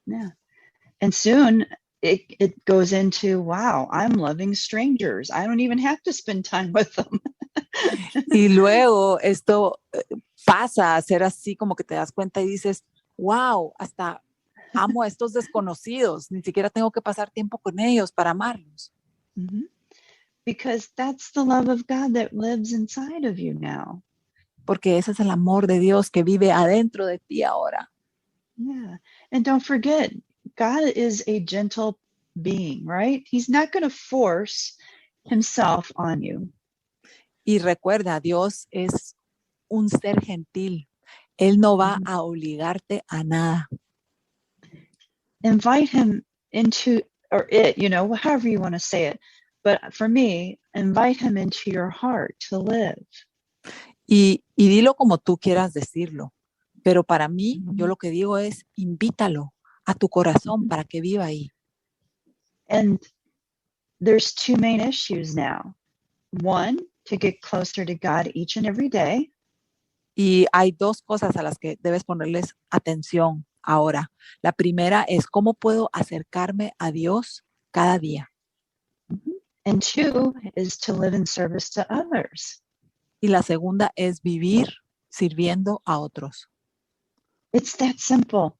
Yeah. And soon it goes into, wow, I'm loving strangers. I don't even have to spend time with them. Y luego esto pasa a ser así como que te das cuenta y dices, wow, hasta amo a estos desconocidos. Ni siquiera tengo que pasar tiempo con ellos para amarlos. Because that's the love of God that lives inside of you now. Porque ese es el amor de Dios que vive adentro de ti ahora. Yeah. And don't forget, God is a gentle being, right? He's not going to force himself on you. Y recuerda, Dios es un ser gentil. Él no va a obligarte a nada. Invite him into, or it, however you want to say it. But for me, invite him into your heart to live. Y dilo como tú quieras decirlo. Pero para mí, yo lo que digo es, invítalo a tu corazón para que viva ahí. And there's two main issues now. One, to get closer to God each and every day. Y hay dos cosas a las que debes ponerles atención ahora. La primera es cómo puedo acercarme a Dios cada día. And two is to live in service to others. Y la segunda es vivir sirviendo a otros. It's that simple.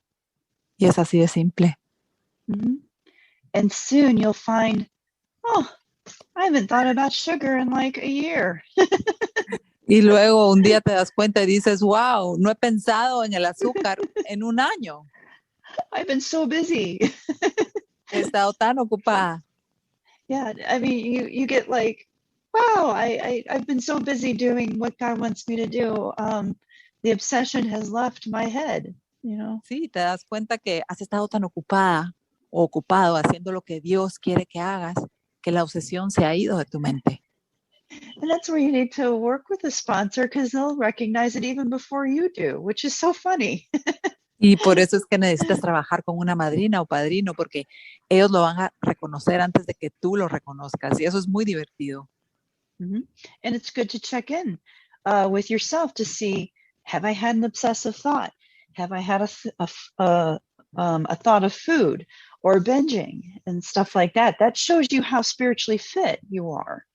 Y es así de simple. And soon you'll find, oh, I haven't thought about sugar in like a year. Y luego un día te das cuenta y dices, wow, no he pensado en el azúcar en un año. I've been so busy. He estado tan ocupada. Yeah, I mean, you get like, wow, I've been so busy doing what God wants me to do. The obsession has left my head, you know. Sí, te das cuenta que has estado tan ocupada o ocupado haciendo lo que Dios quiere que hagas, que la obsesión se ha ido de tu mente. And that's where you need to work with a sponsor because they'll recognize it even before you do, which is so funny. Y por eso es que necesitas trabajar con una madrina o padrino, porque ellos lo van a reconocer antes de que tú lo reconozcas. Y eso es muy divertido. And it's good to check in with yourself to see, have I had an obsessive thought? Have I had a thought of food or binging and stuff like that? That shows you how spiritually fit you are.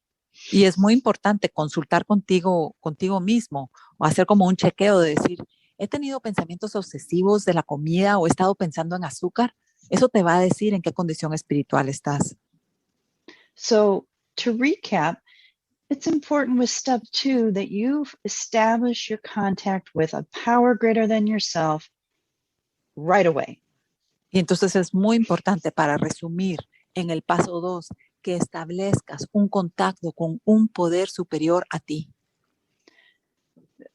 Y es muy importante consultar contigo mismo o hacer como un chequeo de decir, ¿he tenido pensamientos obsesivos de la comida o he estado pensando en azúcar? Eso te va a decir en qué condición espiritual estás. So to recap, it's important with step 2 that you've established your contact with a power greater than yourself right away. Y entonces es muy importante para resumir en el paso 2 que establezcas un contacto con un poder superior a ti.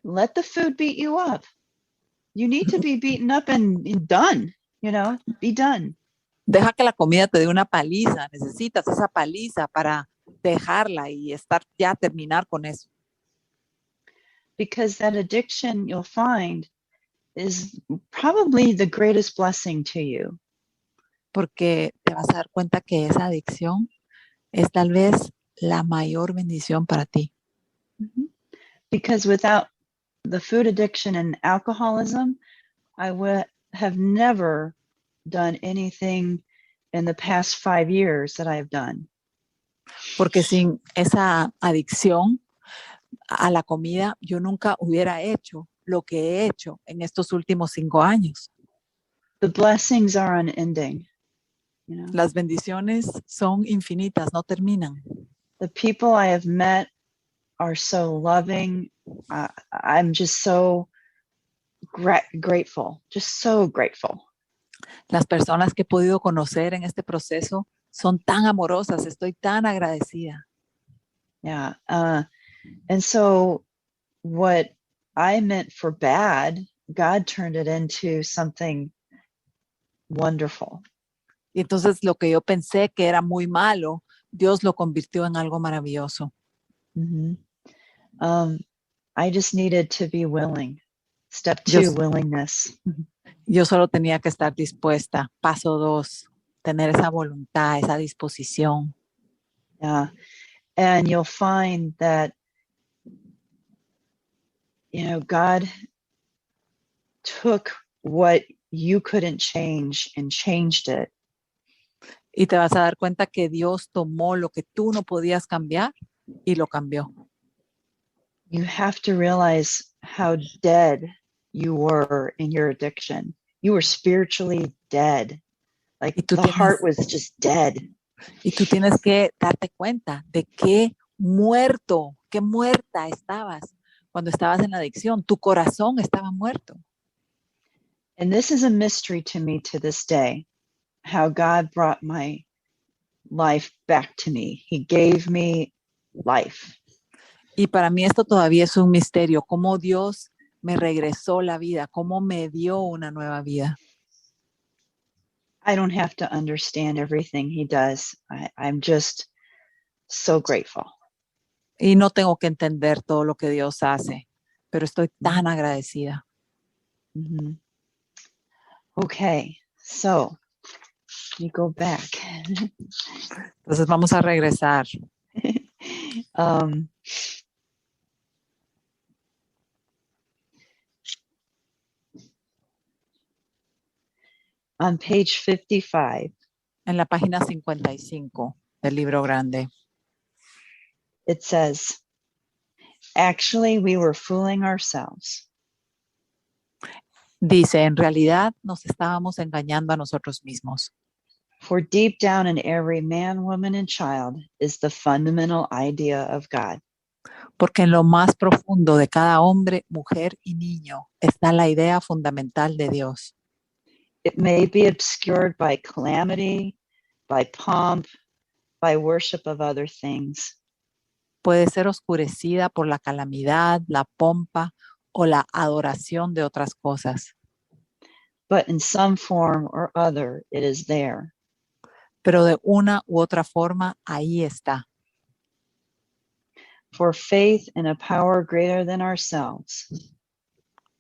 Let the food beat you up. You need to be beaten up and done, you know, be done. Deja que la comida te dé una paliza. Necesitas esa paliza para dejarla y terminar con eso. Because that addiction, you'll find, is probably the greatest blessing to you. Porque te vas a dar cuenta que esa adicción es tal vez la mayor bendición para ti. Because without the food addiction and alcoholism, I would have never done anything in the past 5 years that I've done. Porque sin esa adicción a la comida, yo nunca hubiera hecho lo que he hecho en estos últimos 5 años. The blessings are unending. You know? Las bendiciones son infinitas, no terminan. The people I have met are so loving. I'm just so grateful, just so grateful. Las personas que he podido conocer en este proceso son tan amorosas, estoy tan agradecida. Yeah. And so what I meant for bad, God turned it into something wonderful. Y entonces lo que yo pensé que era muy malo, Dios lo convirtió en algo maravilloso. I just needed to be willing. Step 2, willingness. Yo solo tenía que estar dispuesta. Paso 2, tener esa voluntad, esa disposición. Yeah. And you'll find that, you know, God took what you couldn't change and changed it. Y te vas a dar cuenta que Dios tomó lo que tú no podías cambiar y lo cambió. You have to realize how dead you were in your addiction. You were spiritually dead. Like the heart was just dead. Y tú tienes que darte cuenta de qué muerta estabas cuando estabas en la adicción. Tu corazón estaba muerto. And this is a mystery to me to this day, how God brought my life back to me. He gave me life. Y para mí esto todavía es un misterio, cómo Dios me regresó la vida, cómo me dio una nueva vida. I don't have to understand everything he does. I'm just so grateful. Y no tengo que entender todo lo que Dios hace, pero estoy tan agradecida. Okay, so you go back. Entonces vamos a regresar. On page 55. En la página 55 del libro grande. It says, actually, we were fooling ourselves. Dice, en realidad nos estábamos engañando a nosotros mismos. For deep down in every man, woman, and child is the fundamental idea of God. Porque en lo más profundo de cada hombre, mujer y niño está la idea fundamental de Dios. It may be obscured by calamity, by pomp, by worship of other things. Puede ser oscurecida por la calamidad, la pompa o la adoración de otras cosas. But in some form or other, it is there. Pero de una u otra forma, ahí está. For faith in a power greater than ourselves,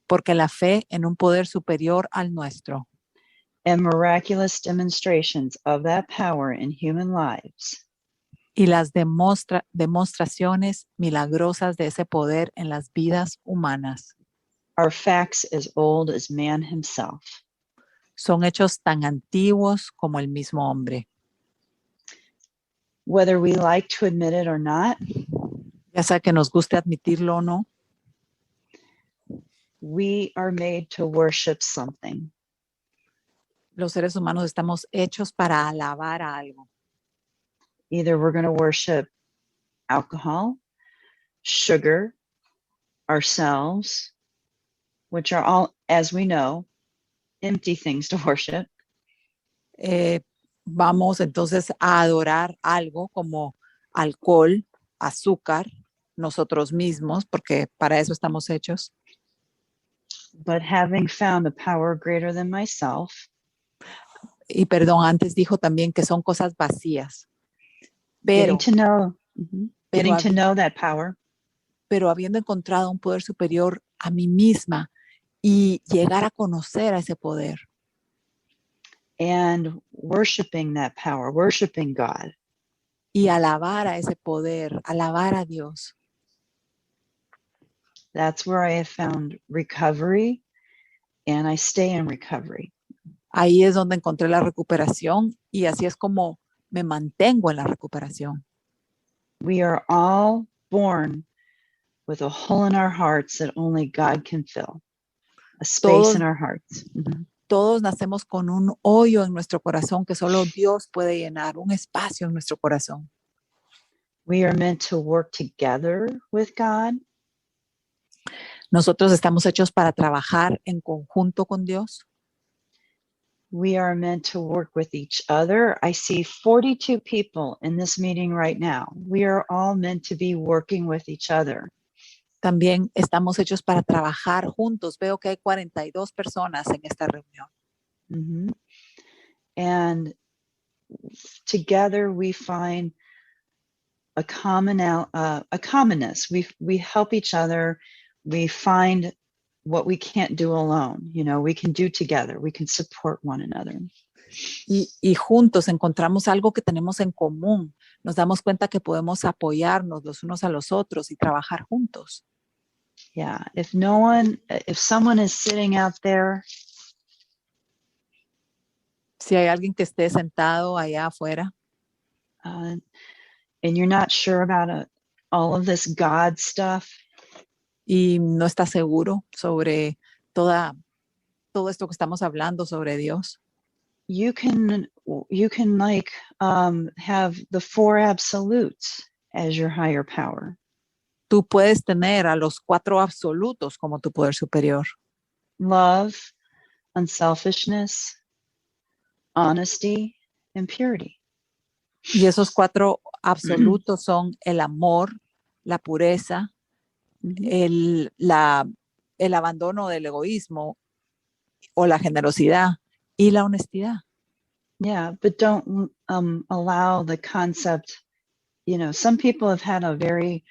Porque la fe en un poder superior al nuestro and miraculous demonstrations of that power in human lives y las demostraciones milagrosas de ese poder en las vidas humanas are facts as old as man himself. son hechos tan antiguos como el mismo hombre. Whether we like to admit it or not, Ya sea que nos guste admitirlo o no, we are made to worship something. los seres humanos estamos hechos para alabar a algo. Either we're going to worship alcohol, sugar, ourselves, which are all, as we know, empty things to worship. Vamos entonces a adorar algo como alcohol, azúcar, nosotros mismos, porque para eso estamos hechos. But having found a power greater than myself, Y perdón, antes dijo también que son cosas vacías. Pero, getting to know that power, pero habiendo encontrado un poder superior a mí misma y llegar a conocer a ese poder and worshiping that power, worshiping God, y alabar a ese poder, alabar a Dios. that's where I have found recovery, and I stay in recovery. Ahí es donde encontré la recuperación y así es como me mantengo en la recuperación. We are all born with a hole in our hearts that only God can fill, a space in our hearts. Todos nacemos con un hoyo en nuestro corazón que solo Dios puede llenar, un espacio en nuestro corazón. We are meant to work together with God. Nosotros estamos hechos para trabajar en conjunto con Dios. We are meant to work with each other. I see 42 people in this meeting right now. We are all meant to be working with each other. También estamos hechos para trabajar juntos. Veo que hay 42 personas en esta reunión. And together we find a commonness. We help each other. We find what we can't do alone. You know, we can do together. We can support one another. Y juntos encontramos algo que tenemos en común. Nos damos cuenta que podemos apoyarnos los unos a los otros y trabajar juntos. Yeah, if someone is sitting out there, si hay alguien que esté sentado allá afuera, and you're not sure about all of this God stuff, y no está seguro sobre todo esto que estamos hablando sobre Dios, you can like have the four absolutes as your higher power. Tú puedes tener a los 4 absolutos como tu poder superior. Love, unselfishness, honesty, and purity. Y esos 4 absolutos son el amor, la pureza, el abandono del egoísmo o la generosidad y la honestidad. Yeah, but don't allow the concept, you know, some people have had a very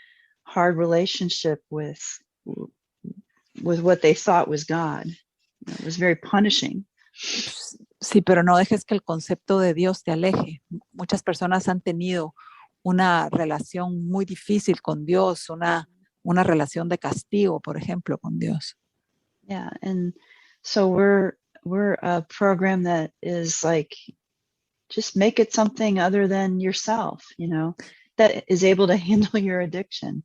hard relationship with what they thought was God. It was very punishing. Sí, pero no dejes que el concepto de Dios te aleje. Muchas personas han tenido una relación muy difícil con Dios, una relación de castigo, por ejemplo, con Dios. Yeah, and so we're a program that is like, just make it something other than yourself, you know, that is able to handle your addiction.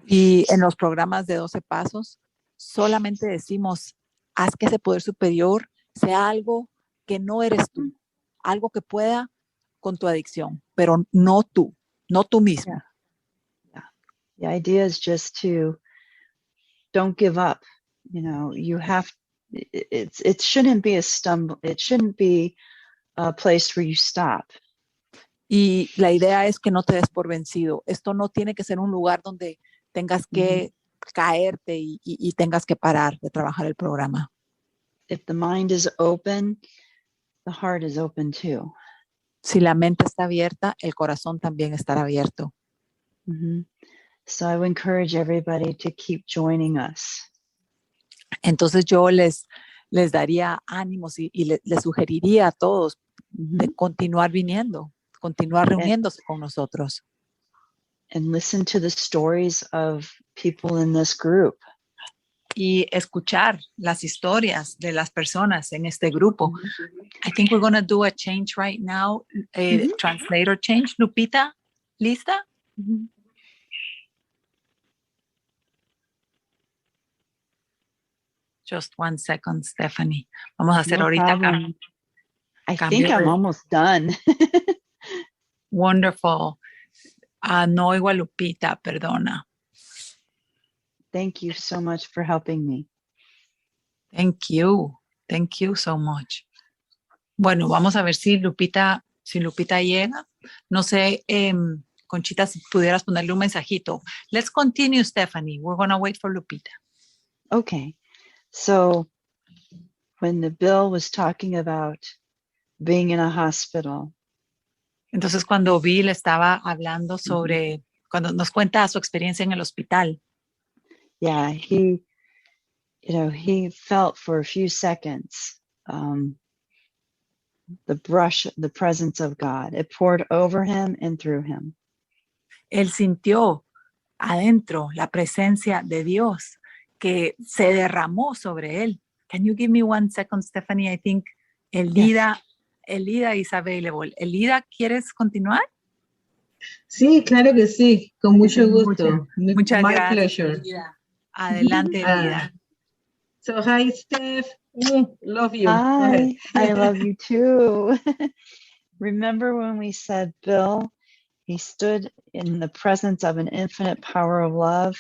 Y en los programas de 12 pasos, solamente decimos, haz que ese poder superior sea algo que no eres tú, algo que pueda con tu adicción, pero no tú mismo. Yeah. The idea is just to don't give up. You know, you have, it shouldn't be a stumble. It shouldn't be a place where you stop. Y la idea es que no te des por vencido. Esto no tiene que ser un lugar donde tengas que caerte y tengas que parar de trabajar el programa. If the mind is open, the heart is open too. Si la mente está abierta, el corazón también estará abierto. So I would encourage everybody to keep joining us. Entonces yo les daría ánimos y les sugeriría a todos de continuar viniendo, continuar reuniéndose con nosotros. And listen to the stories of people in this group. Y escuchar las historias de las personas en este grupo. I think we're going to do a change right now, a translator change. Lupita, ¿lista? Just 1 second, Stephanie. Vamos a hacer No ahorita. I think I'm almost done. Wonderful. No oigo a Lupita, perdona. Thank you so much for helping me. Thank you. Thank you so much. Bueno, vamos a ver si Lupita llega. No sé, Conchita, si pudieras ponerle un mensajito. Let's continue, Stephanie. We're going to wait for Lupita. Okay. So when the Bill was talking about being in a hospital. Entonces, cuando Bill estaba hablando sobre, cuando nos cuenta su experiencia en el hospital. Yeah, he felt for a few seconds the presence of God. It poured over him and through him. Él sintió adentro la presencia de Dios que se derramó sobre él. Can you give me 1 second, Stephanie? I think Elida is available. Elida, ¿quieres continuar? Sí, claro que sí, con mucho gusto. Muchas My gracias. pleasure. Elida. Adelante, Elida. So hi, Steph. Love you. Hi, I love you too. Remember when we said Bill, he stood in the presence of an infinite power of love,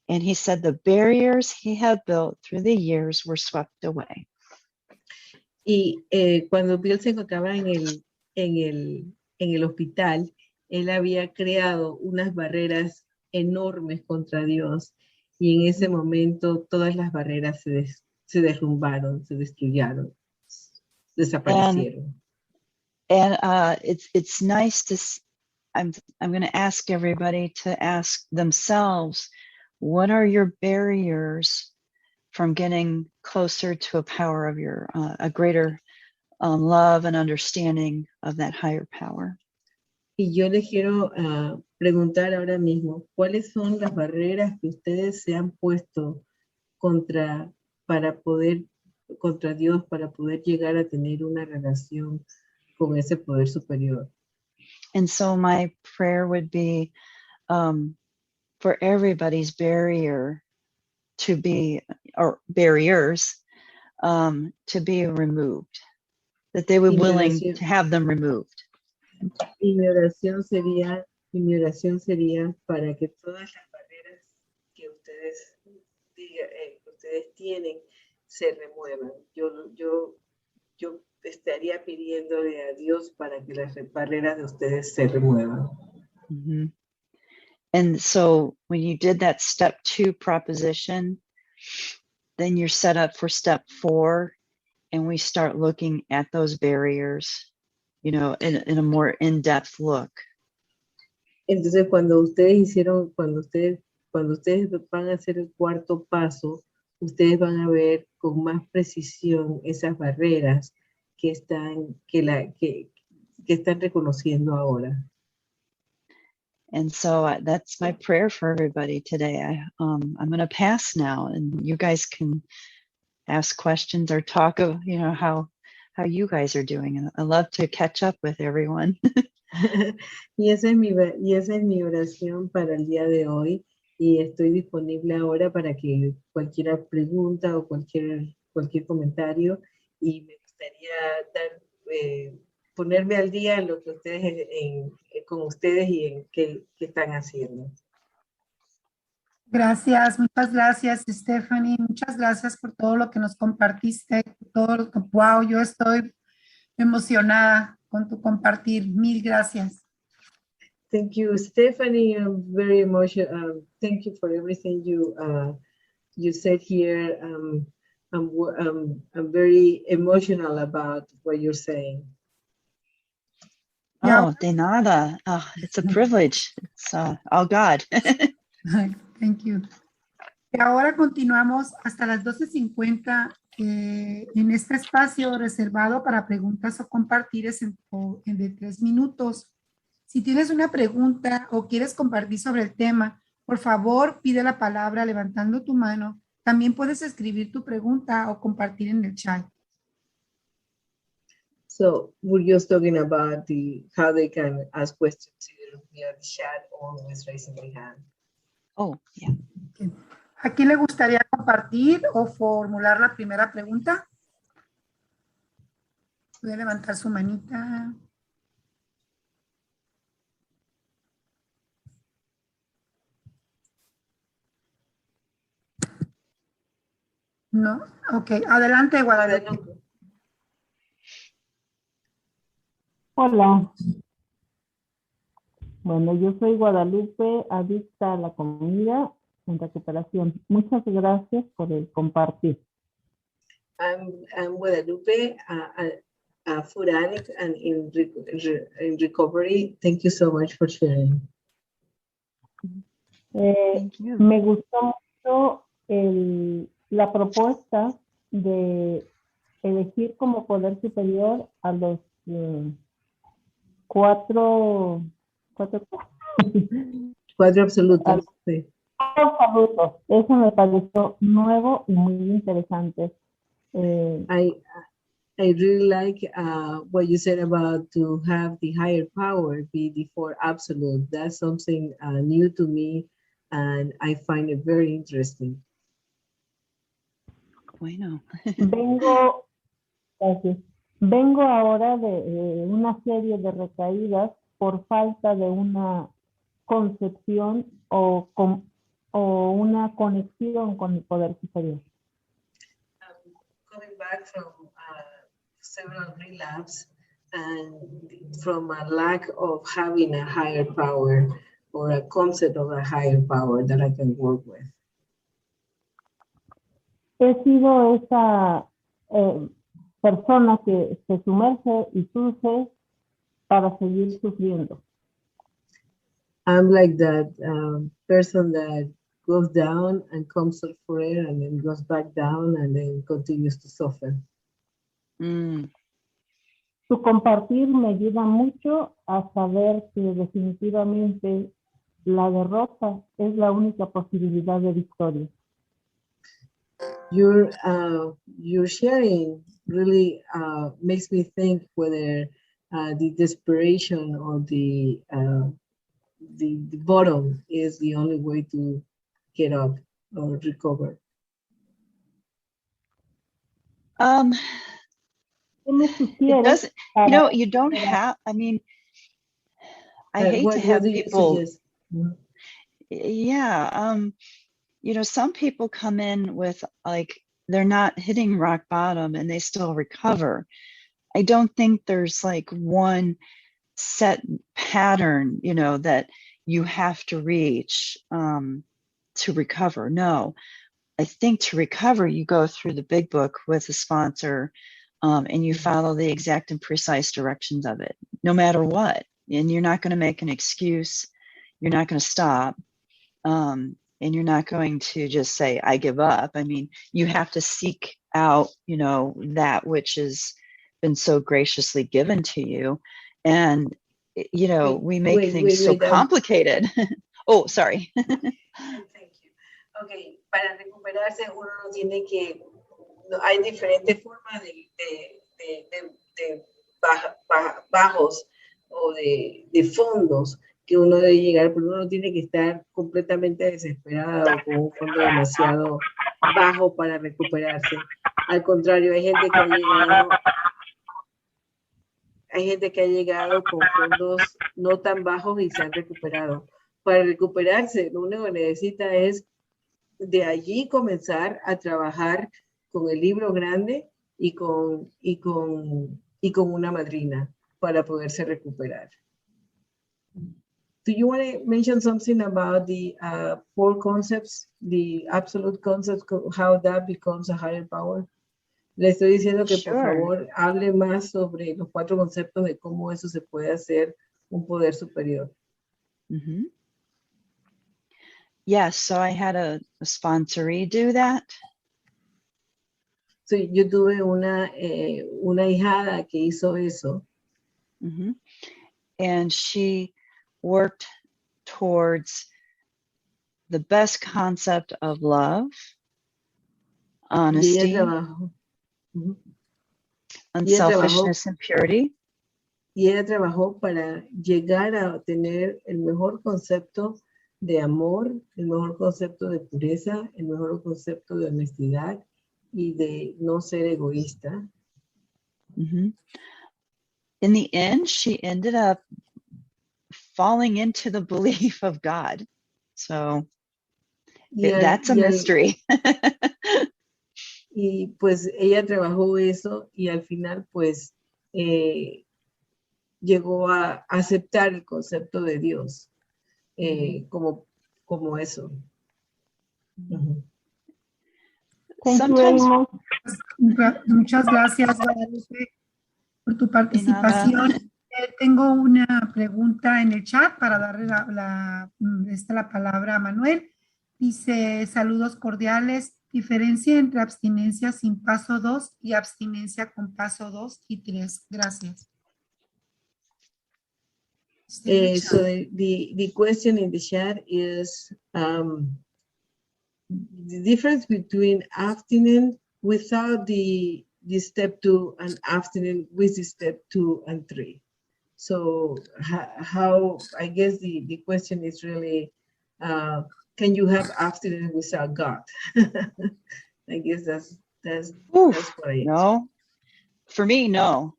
and he said the barriers he had built through the years were swept away. Y cuando Bill se encontraba en el hospital, él había creado unas barreras enormes contra Dios, y en ese momento todas las barreras se derrumbaron, se destruyeron, desaparecieron. And it's nice to. I'm going to ask everybody to ask themselves, what are your barriers from getting closer to a power of a greater love and understanding of that higher power? Y yo les quiero preguntar ahora mismo, ¿cuáles son las barreras que ustedes se han puesto contra Dios para poder llegar a tener una relación con ese poder superior? And so my prayer would be for everybody's barriers to be removed, that they were willing to have them removed. Y mi oración sería para que todas las barreras que ustedes tienen se remuevan. Yo estaría pidiéndole a Dios para que las barreras de ustedes se remuevan. And so when you did that step 2 proposition, then you're set up for step 4, and we start looking at those barriers, in a more in-depth look. Entonces cuando ustedes van a hacer el 4º paso, ustedes van a ver con más precisión esas barreras que están reconociendo ahora. And so that's my prayer for everybody today. I'm going to pass now, and you guys can ask questions or talk of, how you guys are doing. And I love to catch up with everyone. Y esa es mi oración para el día de hoy, y estoy disponible ahora para que cualquier pregunta o cualquier comentario, y me gustaría ponerme al día en lo que ustedes con ustedes y en qué están haciendo. Gracias, muchas gracias, Stephanie. Muchas gracias por todo lo que nos compartiste. Wow, yo estoy emocionada con tu compartir. Mil gracias. Thank you, Stephanie. I'm very emotional. Thank you for everything you said here. I'm very emotional about what you're saying. Oh, de nada. Oh, it's a privilege. It's all God. Thank you. Y ahora continuamos hasta las 12:50 en este espacio reservado para preguntas o compartires de 3 minutos. Si tienes una pregunta o quieres compartir sobre el tema, por favor, pide la palabra levantando tu mano. También puedes escribir tu pregunta o compartir en el chat. So we're just talking about how they can ask questions either via the chat or with raising their hand. Oh, yeah. Okay. ¿A quién le gustaría compartir o formular la primera pregunta? Puede levantar su manita. ¿No? Ok, adelante, Guadalupe. Hola. Bueno, yo soy Guadalupe, adicta a la comida en recuperación. Muchas gracias por el compartir. I'm Guadalupe, a food addict and in recovery. Thank you so much for sharing. Thank you. Me gustó mucho la propuesta de elegir como poder superior a los cuatro absolutos. Sí. Absolutos. Eso me pareció nuevo y muy interesante. I really like what you said about to have the higher power be the four absolute. That's something new to me, and I find it very interesting. Bueno. Vengo ahora de una serie de recaídas por falta de una concepción o una conexión con el poder superior. Coming back from several relapses and from a lack of having a higher power or a concept of a higher power that I can work with. He sido esa persona que se sumerge y surge para seguir sufriendo. I'm like that person that goes down and comes up for air and then goes back down and then continues to suffer. Su compartir me ayuda mucho a saber que definitivamente la derrota es la única posibilidad de victoria. Your sharing really makes me think whether the desperation or the bottom is the only way to get up or recover. It doesn't, you don't have, I mean, I hate to have people, some people come in with like, they're not hitting rock bottom and they still recover. I don't think there's like one set pattern, that you have to reach to recover. No, I think to recover, you go through the big book with a sponsor and you follow the exact and precise directions of it, no matter what. And you're not going to make an excuse. You're not going to stop. And you're not going to just say, I give up. I mean, you have to seek out, that which has been so graciously given to you. And, we make things so complicated. Oh, sorry. Thank you. Okay, para recuperarse uno no tiene que, hay diferentes formas de bajos o de fondos que uno debe llegar, pero uno no tiene que estar completamente desesperado con un fondo demasiado bajo para recuperarse. Al contrario, hay gente que ha llegado con fondos no tan bajos y se han recuperado. Para recuperarse, lo único que necesita es de allí comenzar a trabajar con el libro grande y con una madrina para poderse recuperar. Do you want to mention something about the 4 concepts, the absolute concepts, how that becomes a higher power? Le estoy diciendo que por favor hable más sobre los 4 conceptos de cómo eso se puede hacer un poder superior. Mm-hmm. Yes, so I had a sponsor do that. So, yo tuve una hijada que hizo eso. Mm-hmm. And she worked towards the best concept of love, honesty, unselfishness, and purity. Y ella trabajó para llegar a tener el mejor concepto de amor, el mejor concepto de pureza, el mejor concepto de honestidad y de no ser egoísta. Mm-hmm. In the end, she ended up falling into the belief of God. So that's a mystery. Y pues ella trabajó eso y al final pues llegó a aceptar el concepto de Dios como eso. Uh-huh. Muchas gracias, Guadalupe, por tu participación. Tengo una pregunta en el chat para darle la palabra a Manuel. Dice, saludos cordiales. Diferencia entre abstinencia sin paso 2 y abstinencia con paso 2 y 3. Gracias. So the question in the chat is the difference between abstinent without the step 2 and abstinent with the step 2 and 3. So how I guess the question is really can you have abstinence without God? I guess that's what I No. For me, no.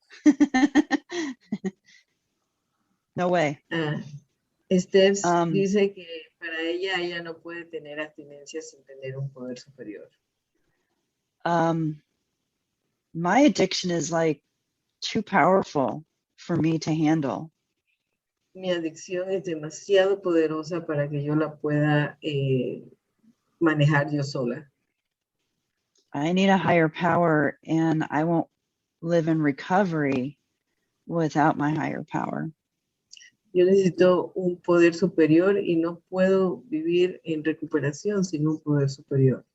No way. Steps dice que para ella no puede tener abstinencia sin tener un poder superior. My addiction is like too powerful for me to handle. Mi adicción es demasiado poderosa para que yo la pueda manejar yo sola. I need a higher power, and I won't live in recovery without my higher power. Yo necesito un poder superior y no puedo vivir en recuperación sin un poder superior.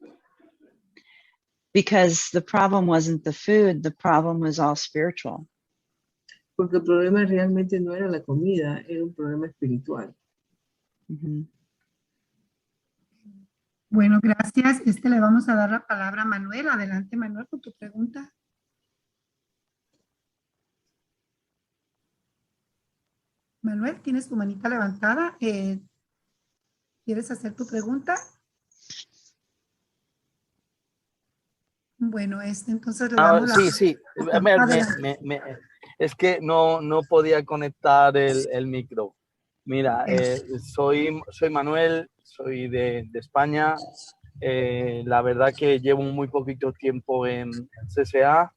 Because the problem wasn't the food, the problem was all spiritual. Porque el problema realmente no era la comida, era un problema espiritual. Mm-hmm. Bueno, gracias. Le vamos a dar la palabra a Manuel. Adelante, Manuel, con tu pregunta. Manuel, ¿tienes tu manita levantada? ¿Quieres hacer tu pregunta? Bueno, entonces le damos sí. Es que no podía conectar el micro. Mira, soy Manuel, soy de España. La verdad que llevo muy poquito tiempo en CSA,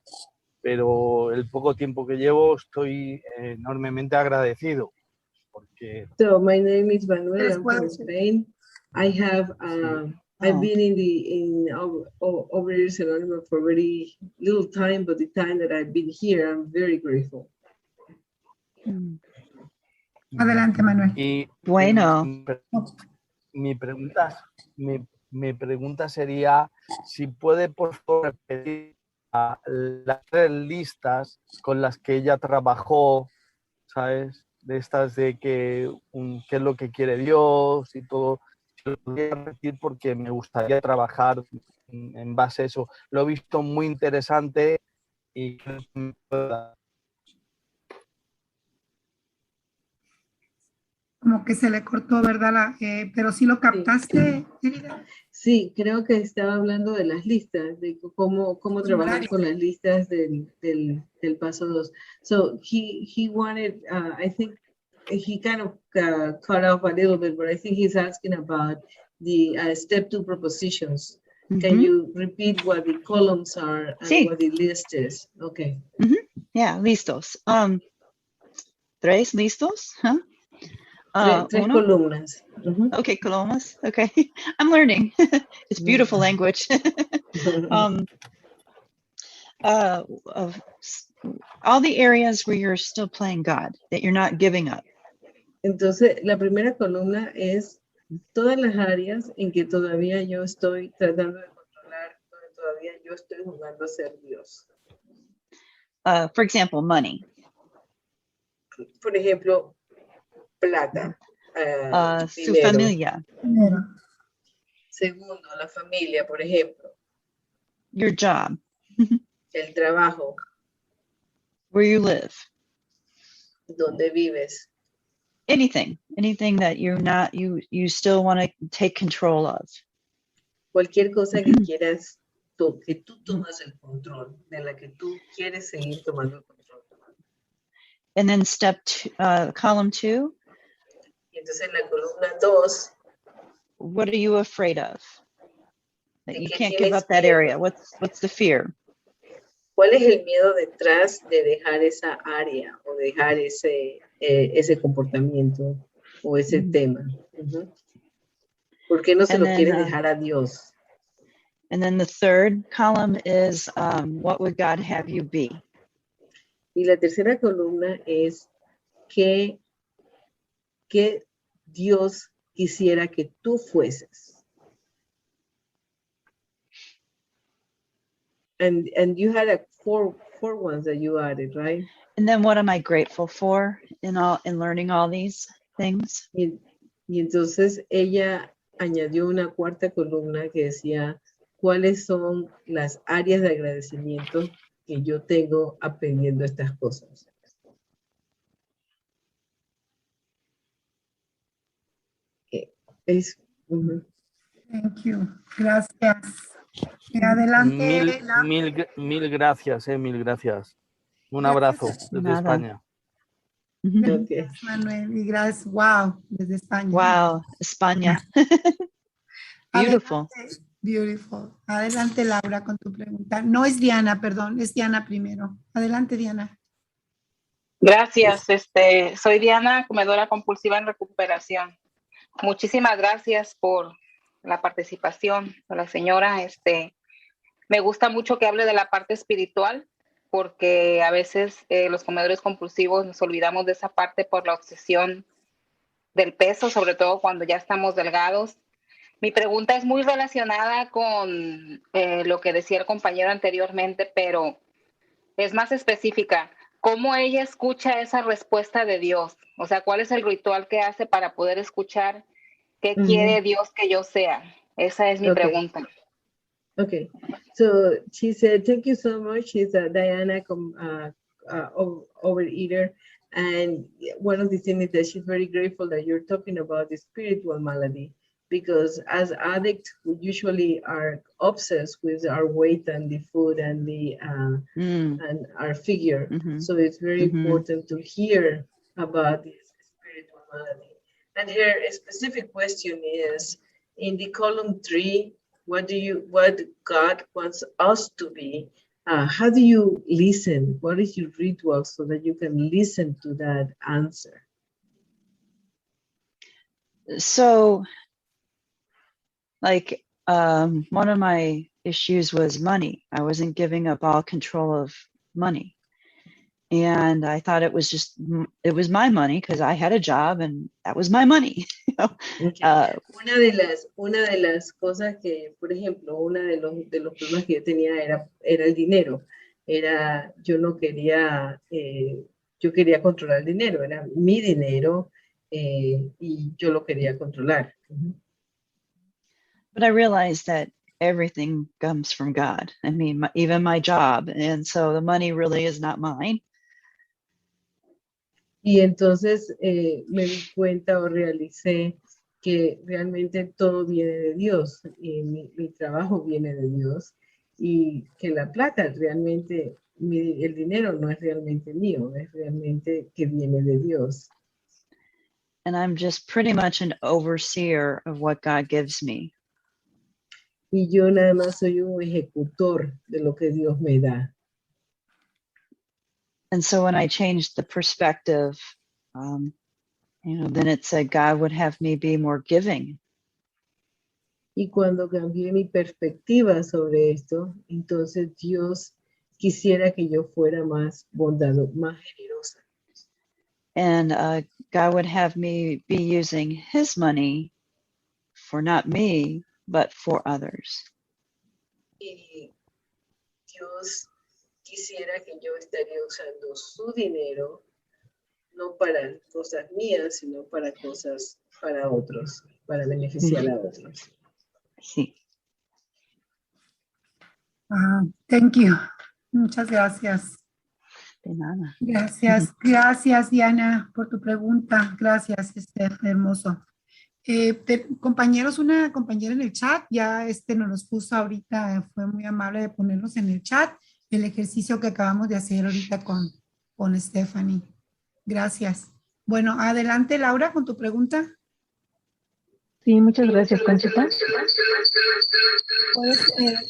pero el poco tiempo que llevo estoy enormemente agradecido. So my name is Manuel. I'm from Spain. I have I've been in Overeaters Anonymous for very little time, but the time that I've been here, I'm very grateful. Adelante, Manuel. Y bueno, mi pregunta sería si puede por favor repetir las 3 listas con las que ella trabajó, ¿sabes? De estas de qué es lo que quiere Dios y todo. Lo podría repetir porque me gustaría trabajar en base a eso. Lo he visto muy interesante y creo que me pueda... Como que se le cortó, ¿verdad? Pero sí lo captaste. Sí, creo que estaba hablando de las listas, de cómo trabajar con las listas del paso 2. So he wanted, I think he kind of cut off a little bit, but I think he's asking about the step two propositions. Can Mhm. you repeat what the columns are and Sí. what the list is? Okay. Yeah, listos. Tres listos? Huh? Tres Uno? columnas. Mhm. Okay, columnas. Okay. I'm learning. It's beautiful language. um, of all the areas where you're still playing God, that you're not giving up. Entonces, la primera columna es todas las áreas en que todavía yo estoy tratando de controlar, donde todavía yo estoy jugando a ser Dios. For example, money. Por ejemplo, plata, Su dinero. familia, Primero, Segundo, la familia, por ejemplo, your job, el trabajo, where you live, donde vives, anything that you still want to take control of. cualquier cosa que quieras, que tú tomas el control, de la que tú quieres seguir tomando el control. And then column 2, Y entonces en la columna 2, what are you afraid of? That ¿de you qué can't give tienes up that miedo? area. What's the fear? ¿Cuál es el miedo detrás de dejar esa área o dejar ese comportamiento o ese tema? Ujú. ¿Por qué no se And lo then, quieres dejar a Dios? And then the third column is what would God have you be? Y la tercera columna es ¿qué Dios quisiera que tú fueses? And you had four ones that you added, right? And then what am I grateful for in learning all these things? Y entonces ella añadió una cuarta columna que decía, ¿cuáles son las áreas de agradecimiento que yo tengo aprendiendo estas cosas? thank you. Gracias. Adelante. Mil gracias, mil gracias. Un Gracias. abrazo desde Nada. España. Okay. Manuel, y gracias. Wow, desde España. Wow, España. Beautiful. Adelante, beautiful. Adelante, Laura, con tu pregunta. No es Diana, perdón, es Diana primero. Adelante, Diana. Gracias, soy Diana, comedora compulsiva en recuperación. Muchísimas gracias por la participación de la señora. Me gusta mucho que hable de la parte espiritual, porque a veces los comedores compulsivos nos olvidamos de esa parte por la obsesión del peso, sobre todo cuando ya estamos delgados. Mi pregunta es muy relacionada con lo que decía el compañero anteriormente, pero es más específica. ¿Cómo ella escucha esa respuesta de Dios? O sea, ¿cuál es el ritual que hace para poder escuchar qué quiere Dios que yo sea? Esa es mi pregunta. Okay, so she said, thank you so much. She's Diana, overeater. And one of the things is that she's very grateful that you're talking about the spiritual malady, because as addicts, we usually are obsessed with our weight and the food and the and our figure. So it's very important to hear about this spiritual malady. And her specific question is, in the column 3, what God wants us to be? How do you listen? What is your ritual so that you can listen to that answer? So, like, one of my issues was money. I wasn't giving up all control of money. And I thought it was my money because I had a job and that was my money. Okay. Una de las cosas que, por ejemplo, uno de los problemas que yo tenía era el dinero. Yo quería controlar el dinero, era mi dinero y yo lo quería controlar. But I realized that everything comes from God. I mean, even my job. And so the money really is not mine. Y entonces me di cuenta o realicé que realmente todo viene de Dios, y mi trabajo viene de Dios, y que la plata realmente, el dinero no es realmente mío, es realmente que viene de Dios. and I'm just pretty much an overseer of what God gives me. Y yo nada más soy un ejecutor de lo que Dios me da. And so when I changed the perspective, then it said God would have me be more giving. Y cuando cambié mi perspectiva sobre esto, entonces Dios quisiera que yo fuera más bondadosa, más generosa. And God would have me be using his money for not me, but for others. Y Dios quisiera que yo estaría usando su dinero, no para cosas mías, sino para cosas para otros, para beneficiar a otros. Sí. Thank you. Muchas gracias. De nada. Gracias, gracias Diana por tu pregunta. Gracias, hermoso. Compañeros, una compañera en el chat ya nos los puso ahorita, fue muy amable de ponernos en el chat el ejercicio que acabamos de hacer ahorita con Stephanie. Gracias. Bueno, adelante Laura con tu pregunta. Sí, muchas gracias, Conchita.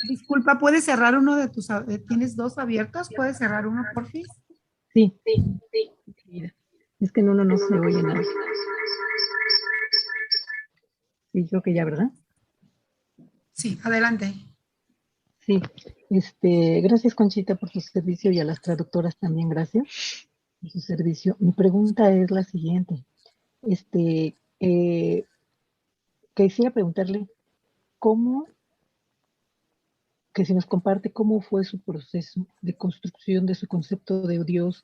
Disculpa, ¿puedes cerrar uno de tus, tienes dos abiertos? ¿Puedes cerrar uno, por fin? Sí. Es que en uno no se oye nada. Sí, creo que ya, ¿verdad? Sí, adelante. Sí, gracias Conchita por tu servicio y a las traductoras también gracias por su servicio. Mi pregunta es la siguiente. Quisiera preguntarle que si nos comparte cómo fue su proceso de construcción de su concepto de Dios,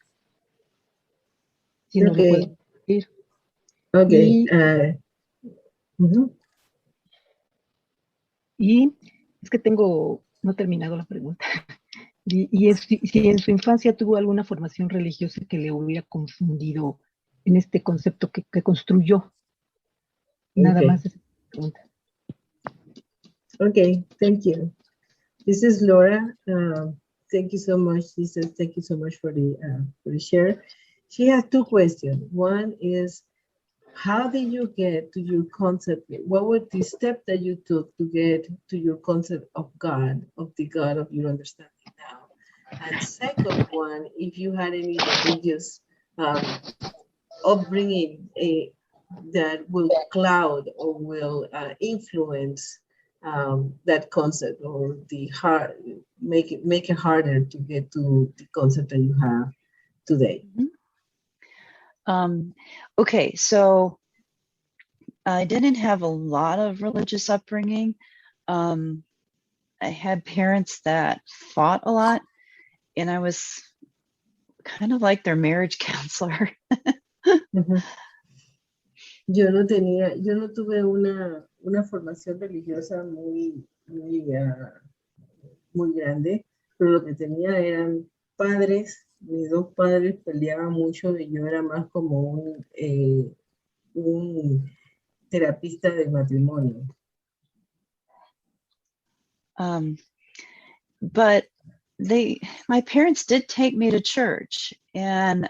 si nos lo puede decir. Okay. Y es que no he terminado la pregunta. Y si en su infancia tuvo alguna formación religiosa que le hubiera confundido en este concepto que construyó. Nada más esa pregunta. Okay, thank you. This is Laura. Thank you so much. She says thank you so much for the share. She has two questions. One is, how did you get to your concept? What were the steps that you took to get to your concept of God, of the God of your understanding now? And second one, if you had any religious upbringing that will cloud or will influence that concept, or make it harder to get to the concept that you have today. Okay, so I didn't have a lot of religious upbringing. I had parents that fought a lot, and I was kind of like their marriage counselor. Yo no tuve una formación religiosa muy grande, pero lo que tenía eran padres. Mis dos padres peleaban mucho y yo era más como un terapista del matrimonio. But my parents did take me to church, and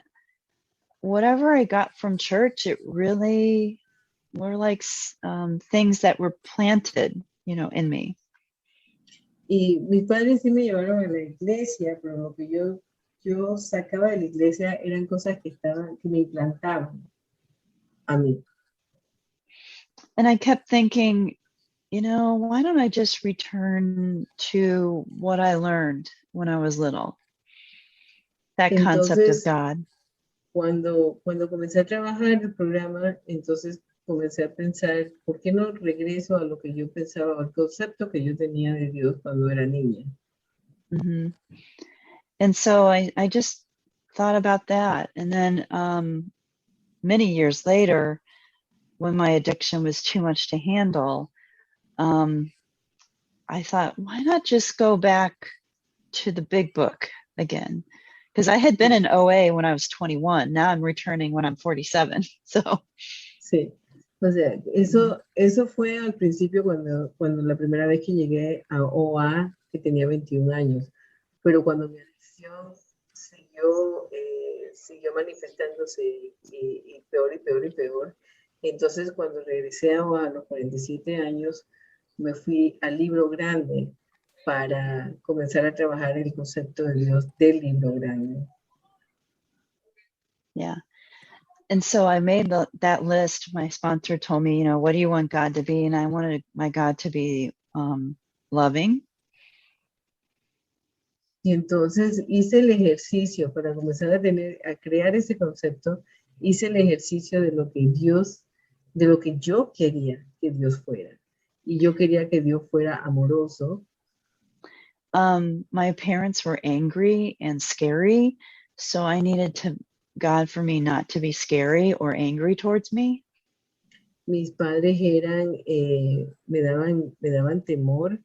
whatever I got from church, it really were like things that were planted, in me. Y mis padres sí me llevaron a la iglesia, pero lo que yo sacaba de la iglesia eran cosas que me implantaban a mí. And I kept thinking, why don't I just return to what I learned when I was little? That concept of God. Cuando comencé a trabajar en el programa, entonces comencé a pensar, ¿por qué no regreso a lo que yo pensaba, al concepto que yo tenía de Dios cuando era niña? Mm-hmm. And so I just thought about that. And then many years later, when my addiction was too much to handle, I thought, why not just go back to the big book again? Because I had been in OA when I was 21. Now I'm returning when I'm 47. So. Sí. O sea, eso fue al principio cuando la primera vez que llegué a OA, que tenía 21 años. Pero cuando mi adicción siguió manifestándose y peor y peor y peor, Entonces, cuando regresé a los 47 años, me fui al libro grande para comenzar a trabajar el concepto de Dios del libro grande. Yeah. And so I made that list. My sponsor told me, what do you want God to be? And I wanted my God to be loving. Y entonces hice el ejercicio para comenzar a crear ese concepto. Hice el ejercicio de lo que yo quería que Dios fuera. Y yo quería que Dios fuera amoroso. My parents were angry and scary, so I needed God for me not to be scary or angry towards me. Mis padres me daban temor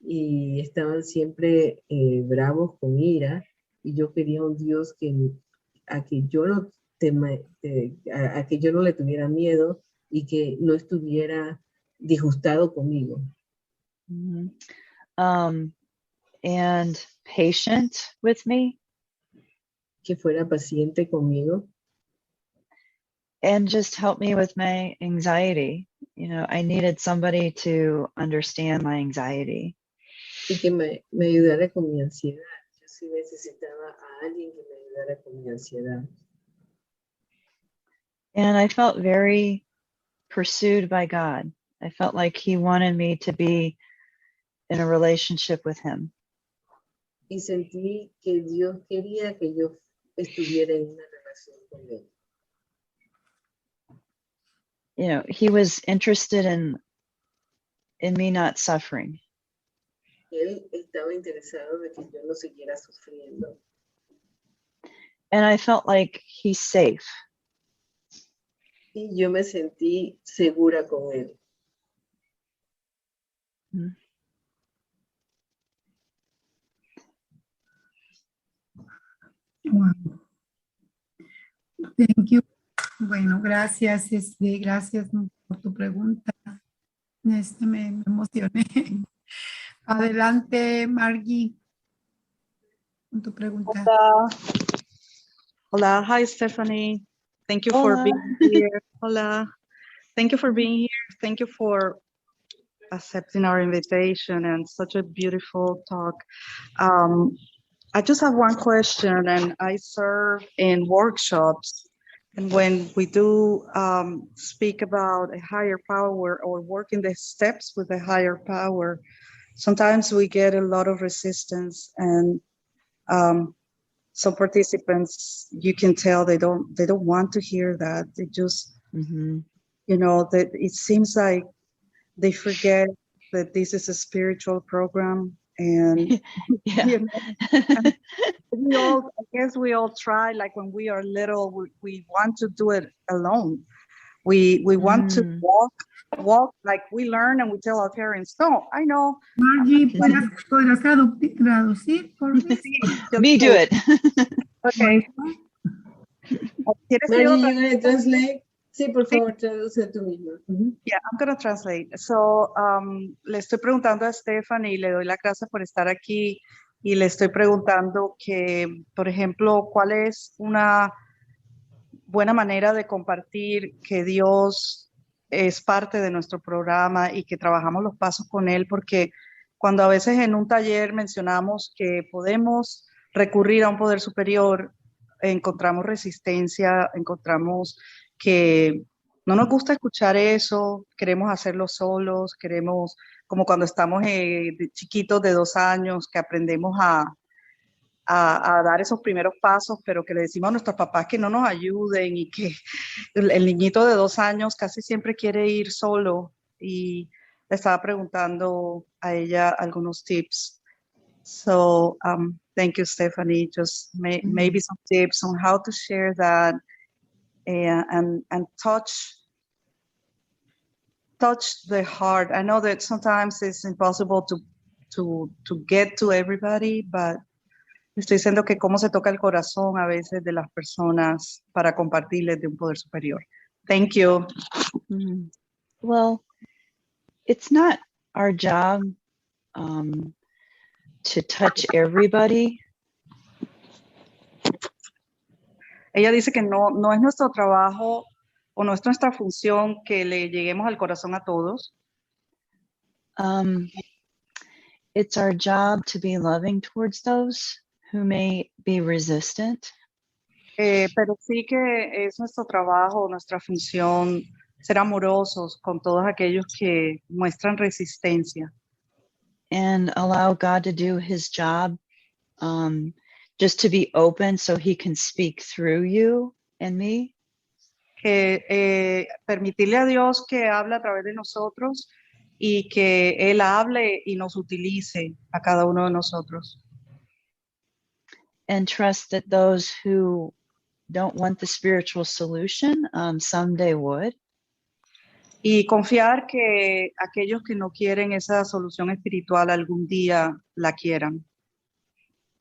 y estaban siempre bravos con ira, y yo quería un Dios a que yo no le tuviera miedo y que no estuviera disgustado conmigo. Mm-hmm. And patient with me. Que fuera paciente conmigo. And just help me with my anxiety. I needed somebody to understand my anxiety. Y que me ayudara con mi ansiedad. Yo sí necesitaba a alguien que me ayudara con mi ansiedad. And I felt very pursued by God. I felt like He wanted me to be in a relationship with Him. Y sentí que Dios quería que yo estuviera en una relación con Él. He was interested in me not suffering. Él estaba interesado de que yo no siguiera sufriendo. And I felt like He's safe. Y yo me sentí segura con Él. Mm-hmm. Wow. Thank you. Bueno, gracias, gracias por tu pregunta. Me emocioné. Adelante, Margie, con tu pregunta. Hola. Hola. Hi, Stephanie. Thank you for being here. Hola. Thank you for being here. Thank you for accepting our invitation and such a beautiful talk. I just have one question, and I serve in workshops. And when we do speak about a higher power or work in the steps with a higher power, sometimes we get a lot of resistance, and some participants, you can tell they don't want to hear that. They just, mm-hmm. That it seems like they forget that this is a spiritual program, and yeah. I guess we all try, like when we are little, we want to do it alone. We want to walk like we learn, and we tell our parents, no, I know. Margie, ¿podrás traducir por mí? Me do it. Okay. Margie, you going to translate? Sí, por favor, traduce tú misma. Yeah, I'm going to translate. So, le estoy preguntando a Stephanie, y le doy la gracias por estar aquí, y le estoy preguntando que, por ejemplo, ¿cuál es una buena manera de compartir que Dios es parte de nuestro programa y que trabajamos los pasos con Él? Porque cuando a veces en un taller mencionamos que podemos recurrir a un poder superior, encontramos resistencia, encontramos que no nos gusta escuchar eso, queremos hacerlo solos, queremos, como cuando estamos chiquitos de 2 años, que aprendemos a dar esos primeros pasos, pero que le decimos a nuestros papás que no nos ayuden, y que el niñito de 2 años casi siempre quiere ir solo, y le estaba preguntando a ella algunos tips. So thank you, Stephanie. Just maybe some tips on how to share that and touch the heart. I know that sometimes it's impossible to get to everybody, but estoy diciendo que cómo se toca el corazón a veces de las personas para compartirles de un poder superior. Thank you. Mm-hmm. Well, it's not our job to touch everybody. Ella dice que no es nuestro trabajo o no es nuestra función que le lleguemos al corazón a todos. It's our job to be loving towards those who may be resistant. Pero sí que es nuestro trabajo, nuestra función ser amorosos con todos aquellos que muestran resistencia. And allow God to do his job, just to be open so he can speak through you and me. Que permitirle a Dios que hable a través de nosotros y que Él hable y nos utilice a cada uno de nosotros. And trust that those who don't want the spiritual solution, someday would. Y confiar que aquellos que no quieren esa solución espiritual algún día la quieran.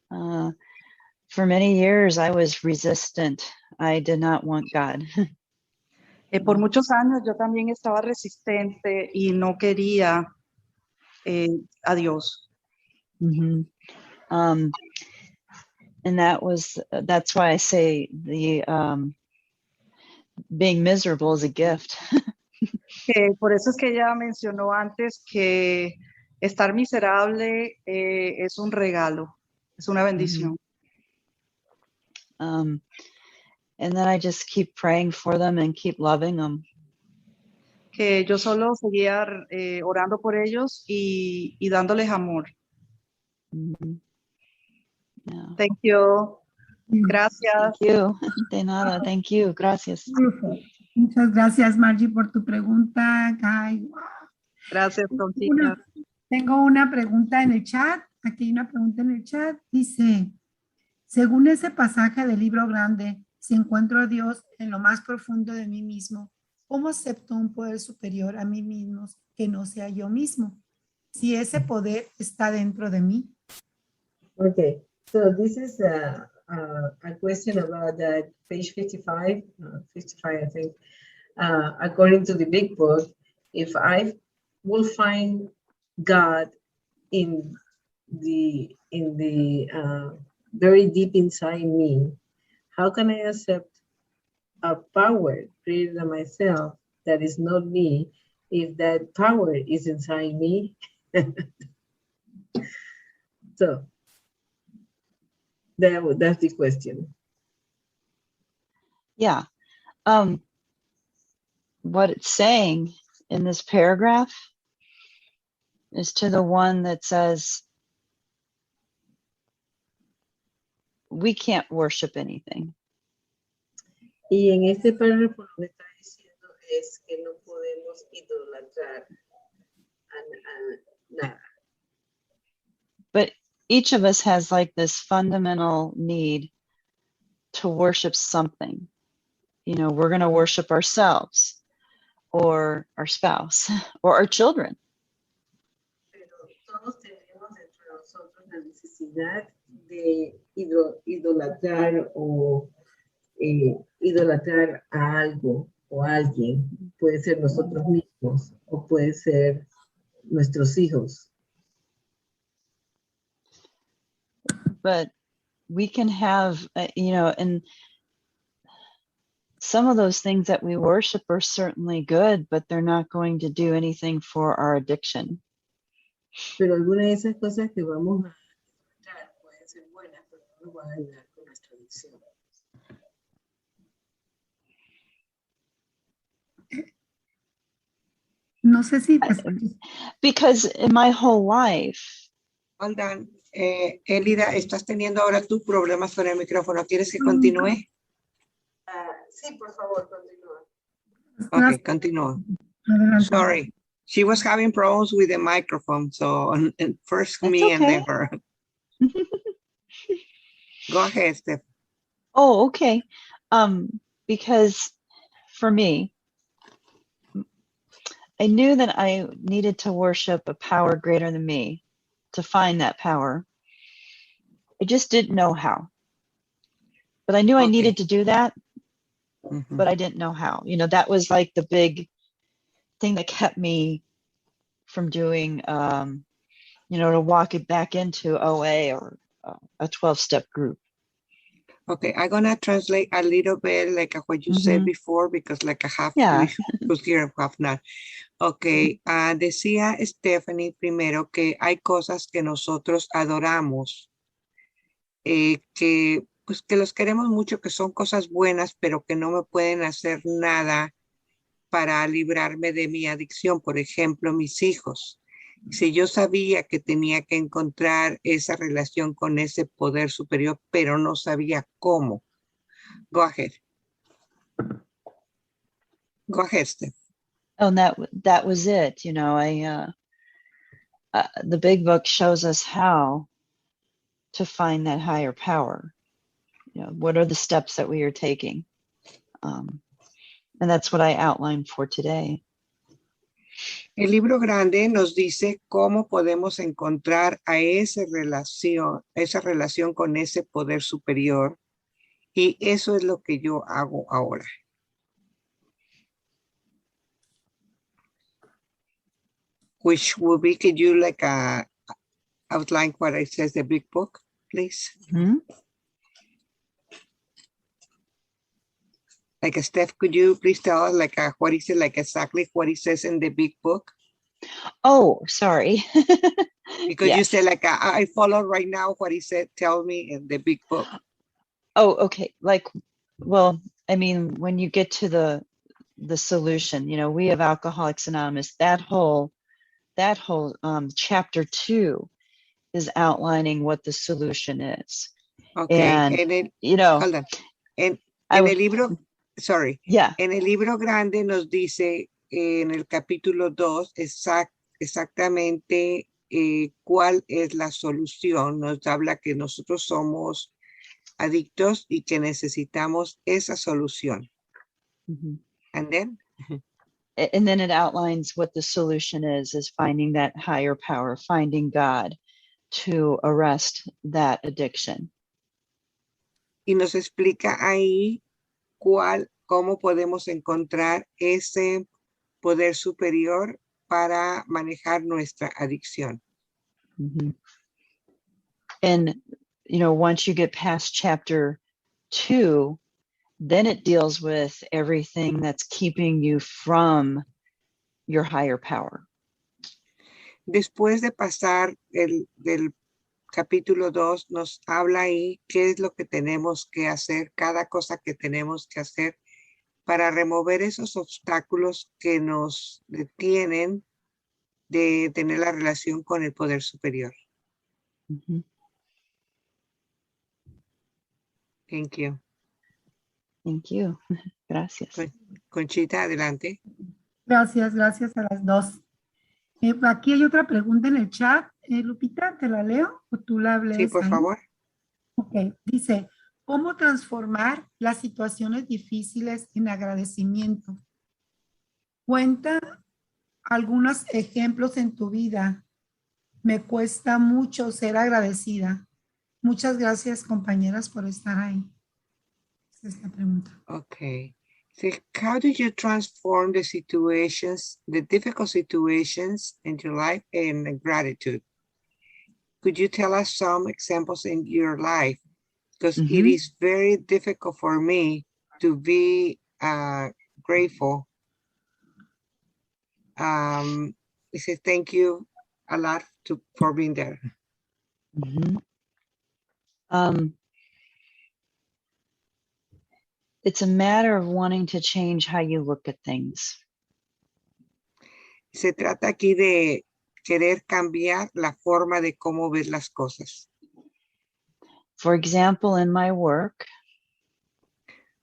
For many years, I was resistant. I did not want God. Por muchos años yo también estaba resistente y no quería a Dios. Mm-hmm. And that's why I say the being miserable is a gift. Por eso es que ella mencionó antes que estar miserable es un regalo, es una bendición. And then I just keep praying for them and keep loving them. Que yo solo seguía orando por ellos y dándoles amor. Mm-hmm. Yeah. Thank you. Gracias. Thank you. De nada. Thank you. Gracias. Muchas gracias, Margie, por tu pregunta. Ay, wow. Gracias, Tontita. Tengo una pregunta en el chat. Aquí hay una pregunta en el chat. Dice, según ese pasaje del libro grande, si encuentro a Dios en lo más profundo de mí mismo, ¿cómo acepto un poder superior a mí mismo que no sea yo mismo? Si ese poder está dentro de mí. Okay, so this is a question about that page 55, 55 I think. According to the big book, if I will find God in the very deep inside me, how can I accept a power greater than myself that is not me if that power is inside me? So that's the question. Yeah. What it's saying in this paragraph is to the one that says, we can't worship anything. Y en este párrafo lo que está diciendo es que no podemos idolatrar a nada. But each of us has like this fundamental need to worship something. You know, we're going to worship ourselves or our spouse or our children. Pero todos tenemos dentro de nosotros la necesidad de idolatrar o idolatrar a algo o a alguien. Puede ser nosotros mismos o puede ser nuestros hijos. But we can have, and some of those things that we worship are certainly good, but they're not going to do anything for our addiction. Pero algunas de esas cosas que vamos a idolatrar pueden ser buenas, pero no nos van a ayudar con nuestra adicción. No sé si... Because in my whole life... Hold on. Elida, estás teniendo ahora tus problemas con el micrófono. ¿Quieres que continúe? Sí, por favor, continúa. Okay, continúa. Sorry. She was having problems with the microphone, so first That's me okay. and then her. Go ahead, Steph. Oh, okay. Because for me, I knew that I needed to worship a power greater than me to find that power. I just didn't know how. But I knew I needed to do that, but I didn't know how. You know, that was like the big thing that kept me from doing, to walk it back into OA or a 12-step group. Okay, I'm gonna translate a little bit like what you said before, because like I have Yeah. who's here and half not. Okay, decía Stephanie primero que hay cosas que nosotros adoramos, que pues que los queremos mucho, que son cosas buenas, pero que no me pueden hacer nada para librarme de mi adicción. Por ejemplo, mis hijos. Si yo sabía que tenía que encontrar esa relación con ese poder superior, pero no sabía cómo. Go ahead. Go ahead, Steph. Oh, and that was it. You know, the big book shows us how to find that higher power. You know, what are the steps that we are taking? And that's what I outlined for today. El libro grande nos dice cómo podemos encontrar a esa relación con ese poder superior, y eso es lo que yo hago ahora. Which would be, could you like outline what it says, the big book, please? Like Steph, could you please tell us like what is it, like exactly what it says in the big book? Oh, sorry. Because you said like I follow right now what he said. Tell me in the big book. Oh, okay. Like, well, I mean, when you get to the solution, you know, we have Alcoholics Anonymous. That whole chapter 2 is outlining what the solution is. Okay. And you know, hold on. En el libro, sorry. Yeah. En el libro grande nos dice en el capítulo 2 exactamente cuál es la solución. Nos habla que nosotros somos adictos y que necesitamos esa solución. And then? And then it outlines what the solution is finding that higher power, finding God to arrest that addiction. Y nos explica ahí cómo podemos encontrar ese poder superior para manejar nuestra adicción. And, you know, once you get past chapter 2, then it deals with everything that's keeping you from your higher power. Después de pasar del capítulo 2, nos habla ahí qué es lo que tenemos que hacer, cada cosa que tenemos que hacer para remover esos obstáculos que nos detienen de tener la relación con el poder superior. Thank you. Thank you. Gracias. Conchita, adelante. Gracias a las dos. Aquí hay otra pregunta en el chat. Lupita, ¿te la leo o tú la lees? Sí, por favor. Ok, dice, ¿cómo transformar las situaciones difíciles en agradecimiento? Cuenta algunos ejemplos en tu vida. Me cuesta mucho ser agradecida. Muchas gracias, compañeras, por estar ahí. Esa es la pregunta. Okay. So how do you transform the situations, the difficult situations in your life in gratitude? Could you tell us some examples in your life? Because it is very difficult for me to be grateful. I say thank you a lot for being there. It's a matter of wanting to change how you look at things. Se trata aquí de querer cambiar la forma de cómo ves las cosas. For example, in my work,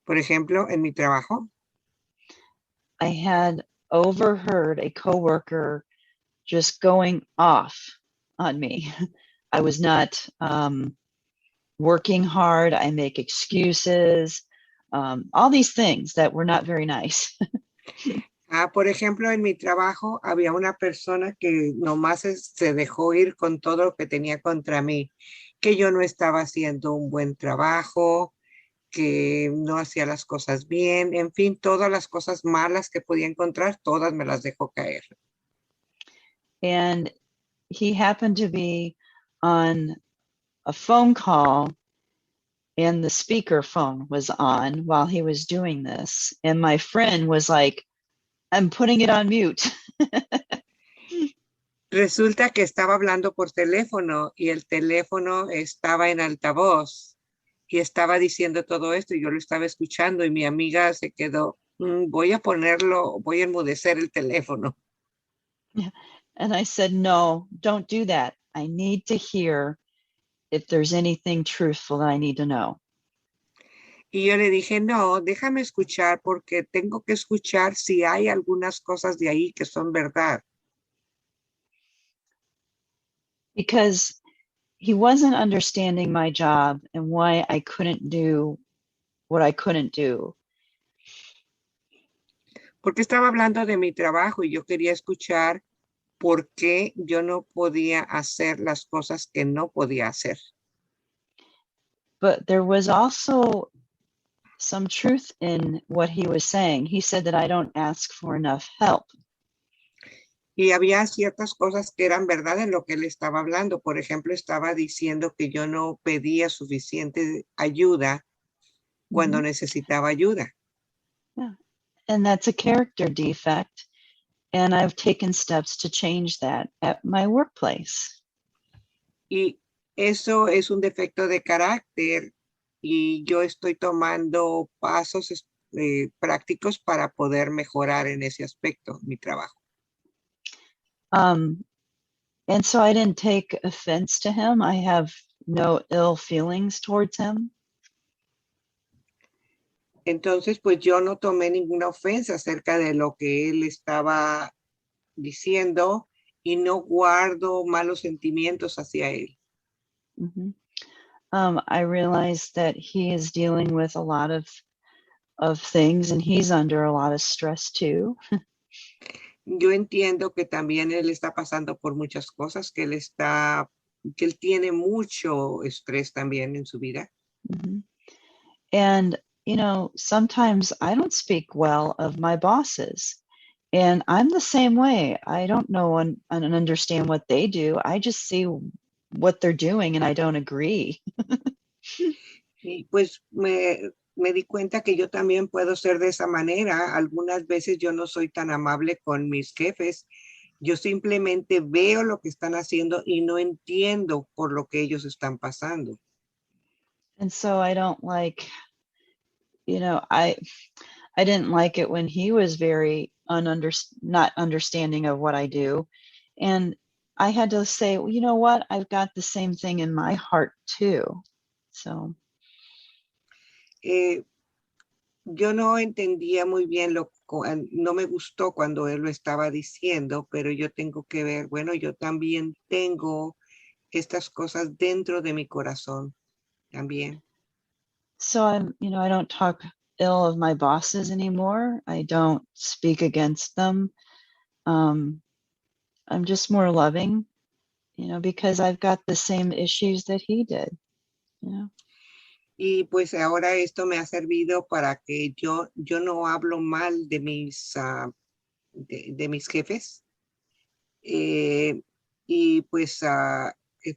por ejemplo, en mi trabajo, I had overheard a coworker just going off on me. I was not working hard. I make excuses, all these things that were not very nice. Por ejemplo, en mi trabajo había una persona que nomás se dejó ir con todo lo que tenía contra mí, que yo no estaba haciendo un buen trabajo, que no hacía las cosas bien, en fin, todas las cosas malas que podía encontrar, todas me las dejó caer. And he happened to be on a phone call and the speaker phone was on while he was doing this. And my friend was like, I'm putting it on mute. Resulta que estaba hablando por teléfono y el teléfono estaba en altavoz y estaba diciendo todo esto y yo lo estaba escuchando y mi amiga se quedó, voy a enmudecer el teléfono. And I said, no, don't do that. I need to hear if there's anything truthful that I need to know. Y yo le dije, no, déjame escuchar porque tengo que escuchar si hay algunas cosas de ahí que son verdad. Because he wasn't understanding my job and why I couldn't do what I couldn't do. Porque estaba hablando de mi trabajo y yo quería escuchar por qué yo no podía hacer las cosas que no podía hacer. But there was also some truth in what he was saying. He said that I don't ask for enough help. Y había ciertas cosas que eran verdad en lo que él estaba hablando. Por ejemplo, estaba diciendo que yo no pedía suficiente ayuda cuando necesitaba ayuda. Yeah. And that's a character defect. And I've taken steps to change that at my workplace. Y eso es un defecto de carácter y yo estoy tomando pasos prácticos para poder mejorar en ese aspecto, mi trabajo. And so I didn't take offense to him. I have no ill feelings towards him. Entonces, pues yo no tomé ninguna ofensa acerca de lo que él estaba diciendo y no guardo malos sentimientos hacia él. I realized that he is dealing with a lot of things and he's under a lot of stress too. Yo entiendo que también él está pasando por muchas cosas, que él tiene mucho estrés también en su vida. And, you know, sometimes I don't speak well of my bosses. And I'm the same way. I don't know and understand what they do. I just see what they're doing and I don't agree. Y pues me di cuenta que yo también puedo ser de esa manera. Algunas veces yo no soy tan amable con mis jefes. Yo simplemente veo lo que están haciendo y no entiendo por lo que ellos están pasando. And so I don't like, you know, I didn't like it when he was very not understanding of what I do. And I had to say, well, you know what? I've got the same thing in my heart too. So. Yo no entendía muy bien no me gustó cuando él lo estaba diciendo, pero yo tengo que ver, bueno, yo también tengo estas cosas dentro de mi corazón también. So I don't talk ill of my bosses anymore. I don't speak against them. I'm just more loving, because I've got the same issues that he did, Y pues ahora esto me ha servido para que yo no hablo mal de mis jefes. Y pues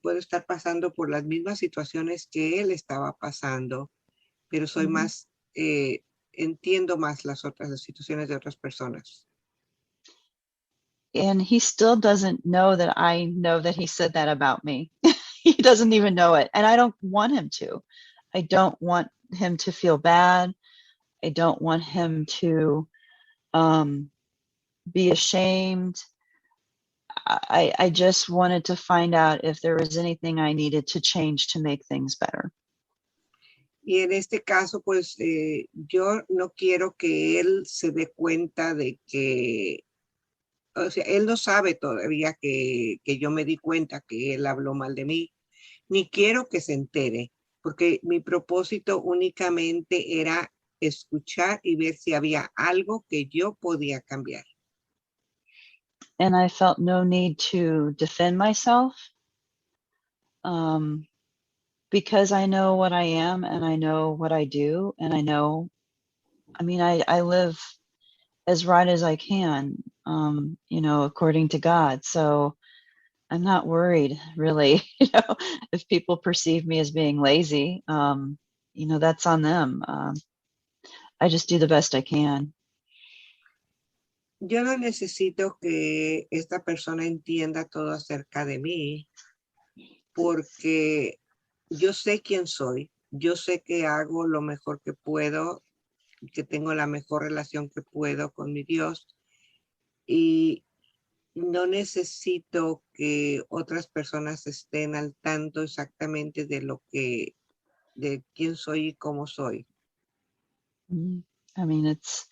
puedo estar pasando por las mismas situaciones que él estaba pasando, pero soy más, entiendo más las situaciones de otras personas. And he still doesn't know that I know that he said that about me. He doesn't even know it. And I don't want him to. I don't want him to feel bad. I don't want him to be ashamed. I just wanted to find out if there was anything I needed to change to make things better. Y en este caso, pues yo no quiero que él se dé cuenta de que, o sea, él no sabe todavía que yo me di cuenta que él habló mal de mí, ni quiero que se entere, porque mi propósito únicamente era escuchar y ver si había algo que yo podía cambiar. And I felt no need to defend myself because I know what I am and I know what I do. And I live as right as I can, according to God. So I'm not worried really, if people perceive me as being lazy. that's on them. I just do the best I can. Yo no necesito que esta persona entienda todo acerca de mí, porque yo sé quién soy. Yo sé que hago lo mejor que puedo, que tengo la mejor relación que puedo con mi Dios. Y no necesito que otras personas estén al tanto exactamente de quién soy y cómo soy. I mean, it's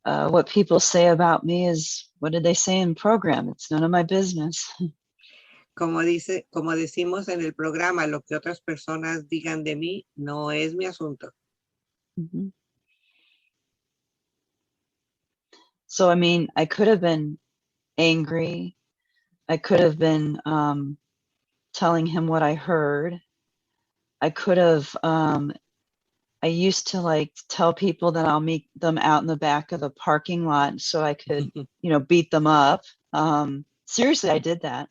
what people say about me is, what did they say in program? It's none of my business. Como decimos en el programa, lo que otras personas digan de mí no es mi asunto. So, I mean, I could have been angry. I could have been telling him what I heard. I could have, I used to like tell people that I'll meet them out in the back of the parking lot so I could, beat them up. Seriously, I did that.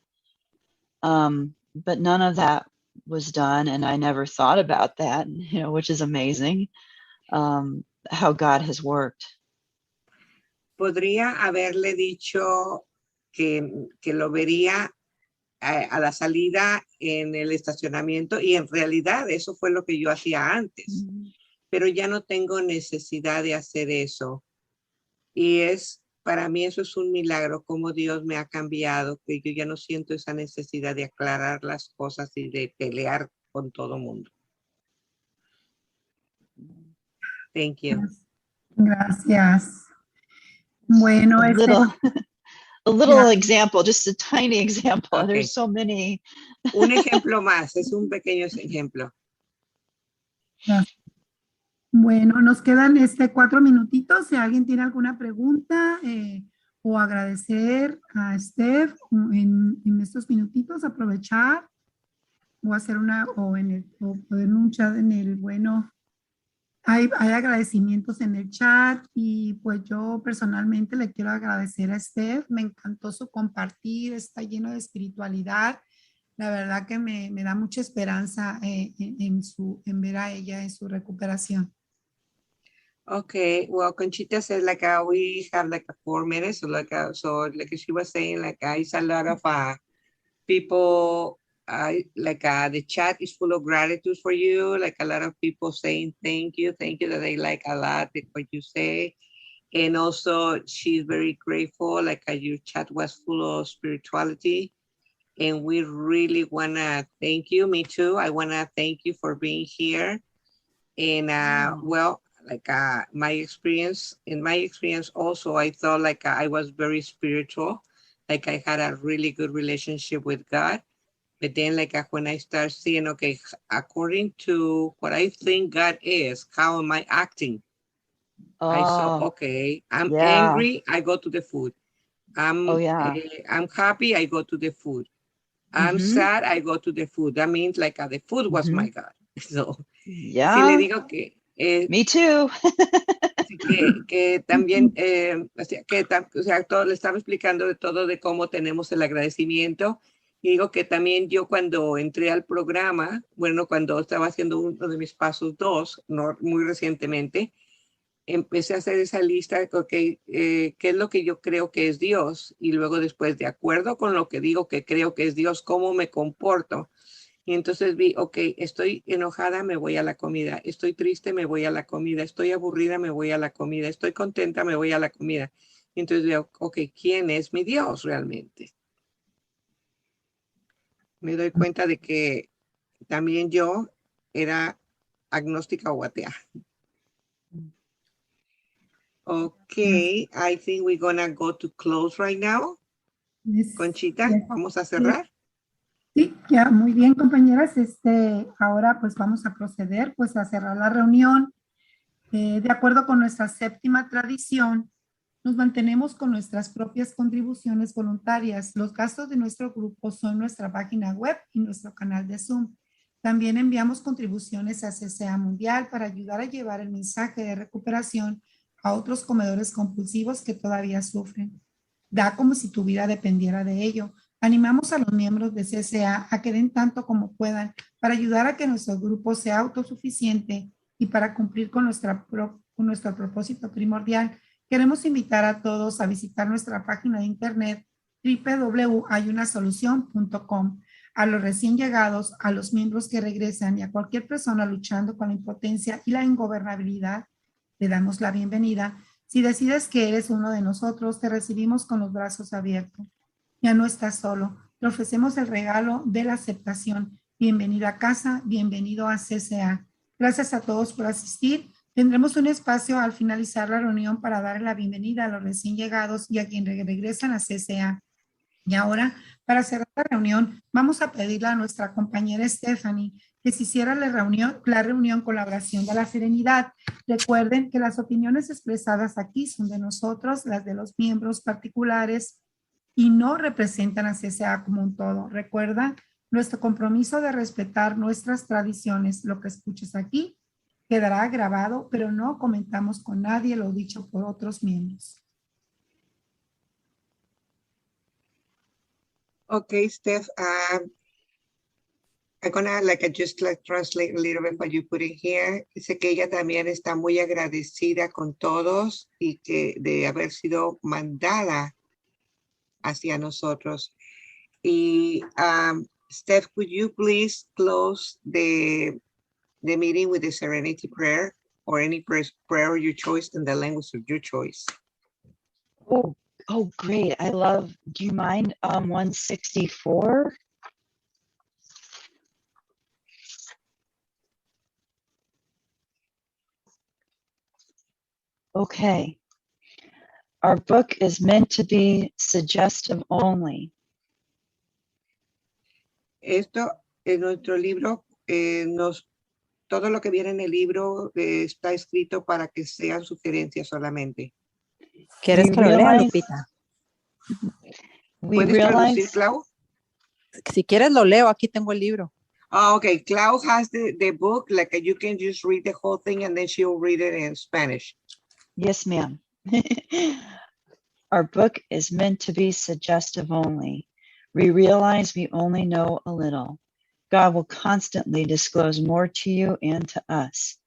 But none of that was done. And I never thought about that, which is amazing, how God has worked. Podría haberle dicho que lo vería a la salida en el estacionamiento y en realidad eso fue lo que yo hacía antes. Pero ya no tengo necesidad de hacer eso. Y para mí eso es un milagro, como Dios me ha cambiado, que yo ya no siento esa necesidad de aclarar las cosas y de pelear con todo mundo. Thank you. Gracias. Bueno, A little example, just a tiny example. Okay. There's so many. Un ejemplo más, es un pequeño ejemplo. Bueno, nos quedan 4 minutitos. Si alguien tiene alguna pregunta o agradecer a Steph en estos minutitos, aprovechar o hacer o poner un chat en el, hay agradecimientos en el chat y pues yo personalmente le quiero agradecer a Steph. Me encantó su compartir, está lleno de espiritualidad. La verdad que me da mucha esperanza en ver a ella en su recuperación. Okay, well, Conchita said we have 4 minutes, so she was saying it's a lot of people. The chat is full of gratitude for you, a lot of people saying thank you, that they like a lot what you say. And also she's very grateful, your chat was full of spirituality. And we really want to thank you. Me too. I want to thank you for being here. And my experience also, I thought I was very spiritual. I had a really good relationship with God. But then when I start seeing, okay, according to what I think God is, how am I acting? I saw, okay, I'm angry, I go to the food. I'm happy, I go to the food. I'm sad, I go to the food. That means the food was my God. So, sí le digo que... Me too. que también, todo, le estaba explicando de todo, de cómo tenemos el agradecimiento. Y digo que también yo cuando entré al programa, cuando estaba haciendo uno de mis pasos 2, muy recientemente, empecé a hacer esa lista de qué es lo que yo creo que es Dios. Y luego después, de acuerdo con lo que digo que creo que es Dios, cómo me comporto. Y entonces vi, estoy enojada, me voy a la comida. Estoy triste, me voy a la comida. Estoy aburrida, me voy a la comida. Estoy contenta, me voy a la comida. Y entonces veo, ¿quién es mi Dios realmente? Me doy cuenta de que también yo era agnóstica o atea. Okay, I think we're gonna go to close right now. Conchita, vamos a cerrar. Sí, ya, muy bien, compañeras. Ahora pues vamos a proceder pues a cerrar la reunión. De acuerdo con nuestra 7ª tradición, nos mantenemos con nuestras propias contribuciones voluntarias. Los gastos de nuestro grupo son nuestra página web y nuestro canal de Zoom. También enviamos contribuciones a CCA Mundial para ayudar a llevar el mensaje de recuperación a otros comedores compulsivos que todavía sufren. Da como si tu vida dependiera de ello. Animamos a los miembros de CCA a que den tanto como puedan para ayudar a que nuestro grupo sea autosuficiente y para cumplir con nuestro propósito primordial. Queremos invitar a todos a visitar nuestra página de internet www.hayunasolucion.com. A los recién llegados, a los miembros que regresan y a cualquier persona luchando con la impotencia y la ingobernabilidad, le damos la bienvenida. Si decides que eres uno de nosotros, te recibimos con los brazos abiertos. Ya no estás solo. Te ofrecemos el regalo de la aceptación. Bienvenido a casa, bienvenido a CCA. Gracias a todos por asistir. Tendremos un espacio al finalizar la reunión para dar la bienvenida a los recién llegados y a quienes regresan a CCA. Y ahora, para cerrar la reunión, vamos a pedirle a nuestra compañera Stephanie que se hiciera la reunión con la oración de la serenidad. Recuerden que las opiniones expresadas aquí son de nosotros, las de los miembros particulares, y no representan a CCA como un todo. Recuerda nuestro compromiso de respetar nuestras tradiciones. Lo que escuches aquí quedará grabado, pero no comentamos con nadie lo dicho por otros miembros. Okay, Steph, I'm gonna just translate a little bit what you put in here. Dice que ella también está muy agradecida con todos y que de haber sido mandada hacia nosotros. Y Steph, could you please close the meeting with the Serenity Prayer or any prayer of your choice in the language of your choice? Oh, great. I love, do you mind 164? Okay. Our book is meant to be suggestive only. Esto en nuestro libro, todo lo que viene en el libro está escrito para que sean sugerencias solamente. ¿Quieres que lo lea, Lupita? ¿Puedes traducir, Clau? Si quieres lo leo, aquí tengo el libro. Oh, okay. Clau has the book, like you can just read the whole thing and then she'll read it in Spanish. Yes, ma'am. Our book is meant to be suggestive only. We realize we only know a little. God will constantly disclose more to you and to us.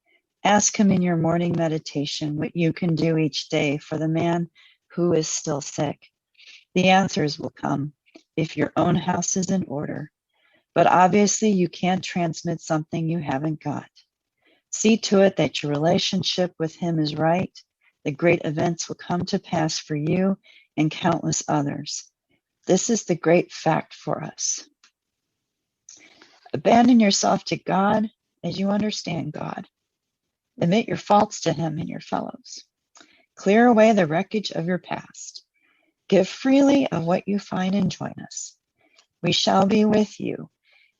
Ask him in your morning meditation what you can do each day for the man who is still sick. The answers will come if your own house is in order. But obviously you can't transmit something you haven't got. See to it that your relationship with him is right. The great events will come to pass for you and countless others. This is the great fact for us. Abandon yourself to God as you understand God. Admit your faults to him and your fellows. Clear away the wreckage of your past. Give freely of what you find and join us. We shall be with you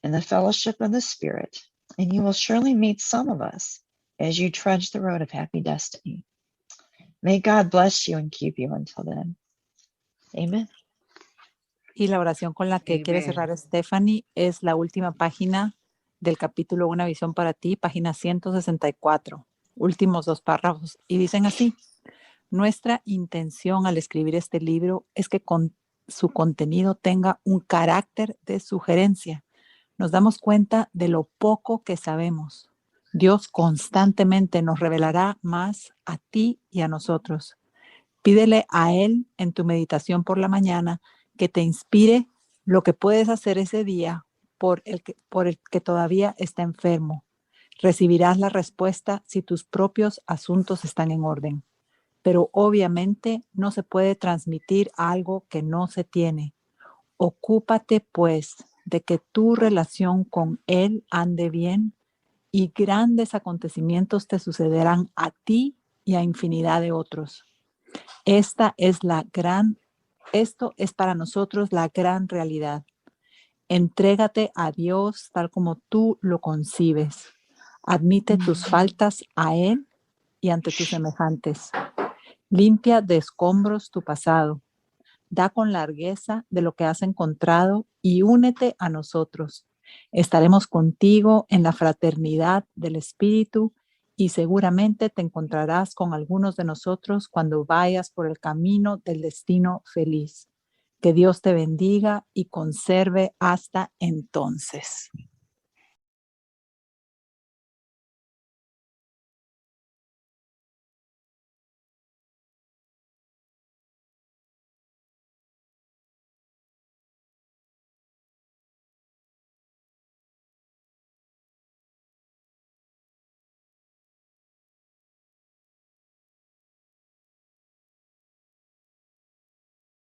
in the fellowship of the Spirit, and you will surely meet some of us as you trudge the road of happy destiny. May God bless you and keep you until then. Amen. Y la oración con la que quiere cerrar Stephanie es la última página del capítulo Una visión para ti, página 164, últimos 2 párrafos. Y dicen así: nuestra intención al escribir este libro es que su contenido tenga un carácter de sugerencia. Nos damos cuenta de lo poco que sabemos. Dios constantemente nos revelará más a ti y a nosotros. Pídele a Él en tu meditación por la mañana que te inspire lo que puedes hacer ese día por el que todavía está enfermo. Recibirás la respuesta si tus propios asuntos están en orden. Pero obviamente no se puede transmitir algo que no se tiene. Ocúpate, pues, de que tu relación con Él ande bien y grandes acontecimientos te sucederán a ti y a infinidad de otros. Esto es para nosotros la gran realidad. Entrégate a Dios tal como tú lo concibes. Admite tus faltas a Él y ante tus semejantes. Limpia de escombros tu pasado. Da con largueza de lo que has encontrado y únete a nosotros. Estaremos contigo en la fraternidad del Espíritu y seguramente te encontrarás con algunos de nosotros cuando vayas por el camino del destino feliz. Que Dios te bendiga y conserve hasta entonces.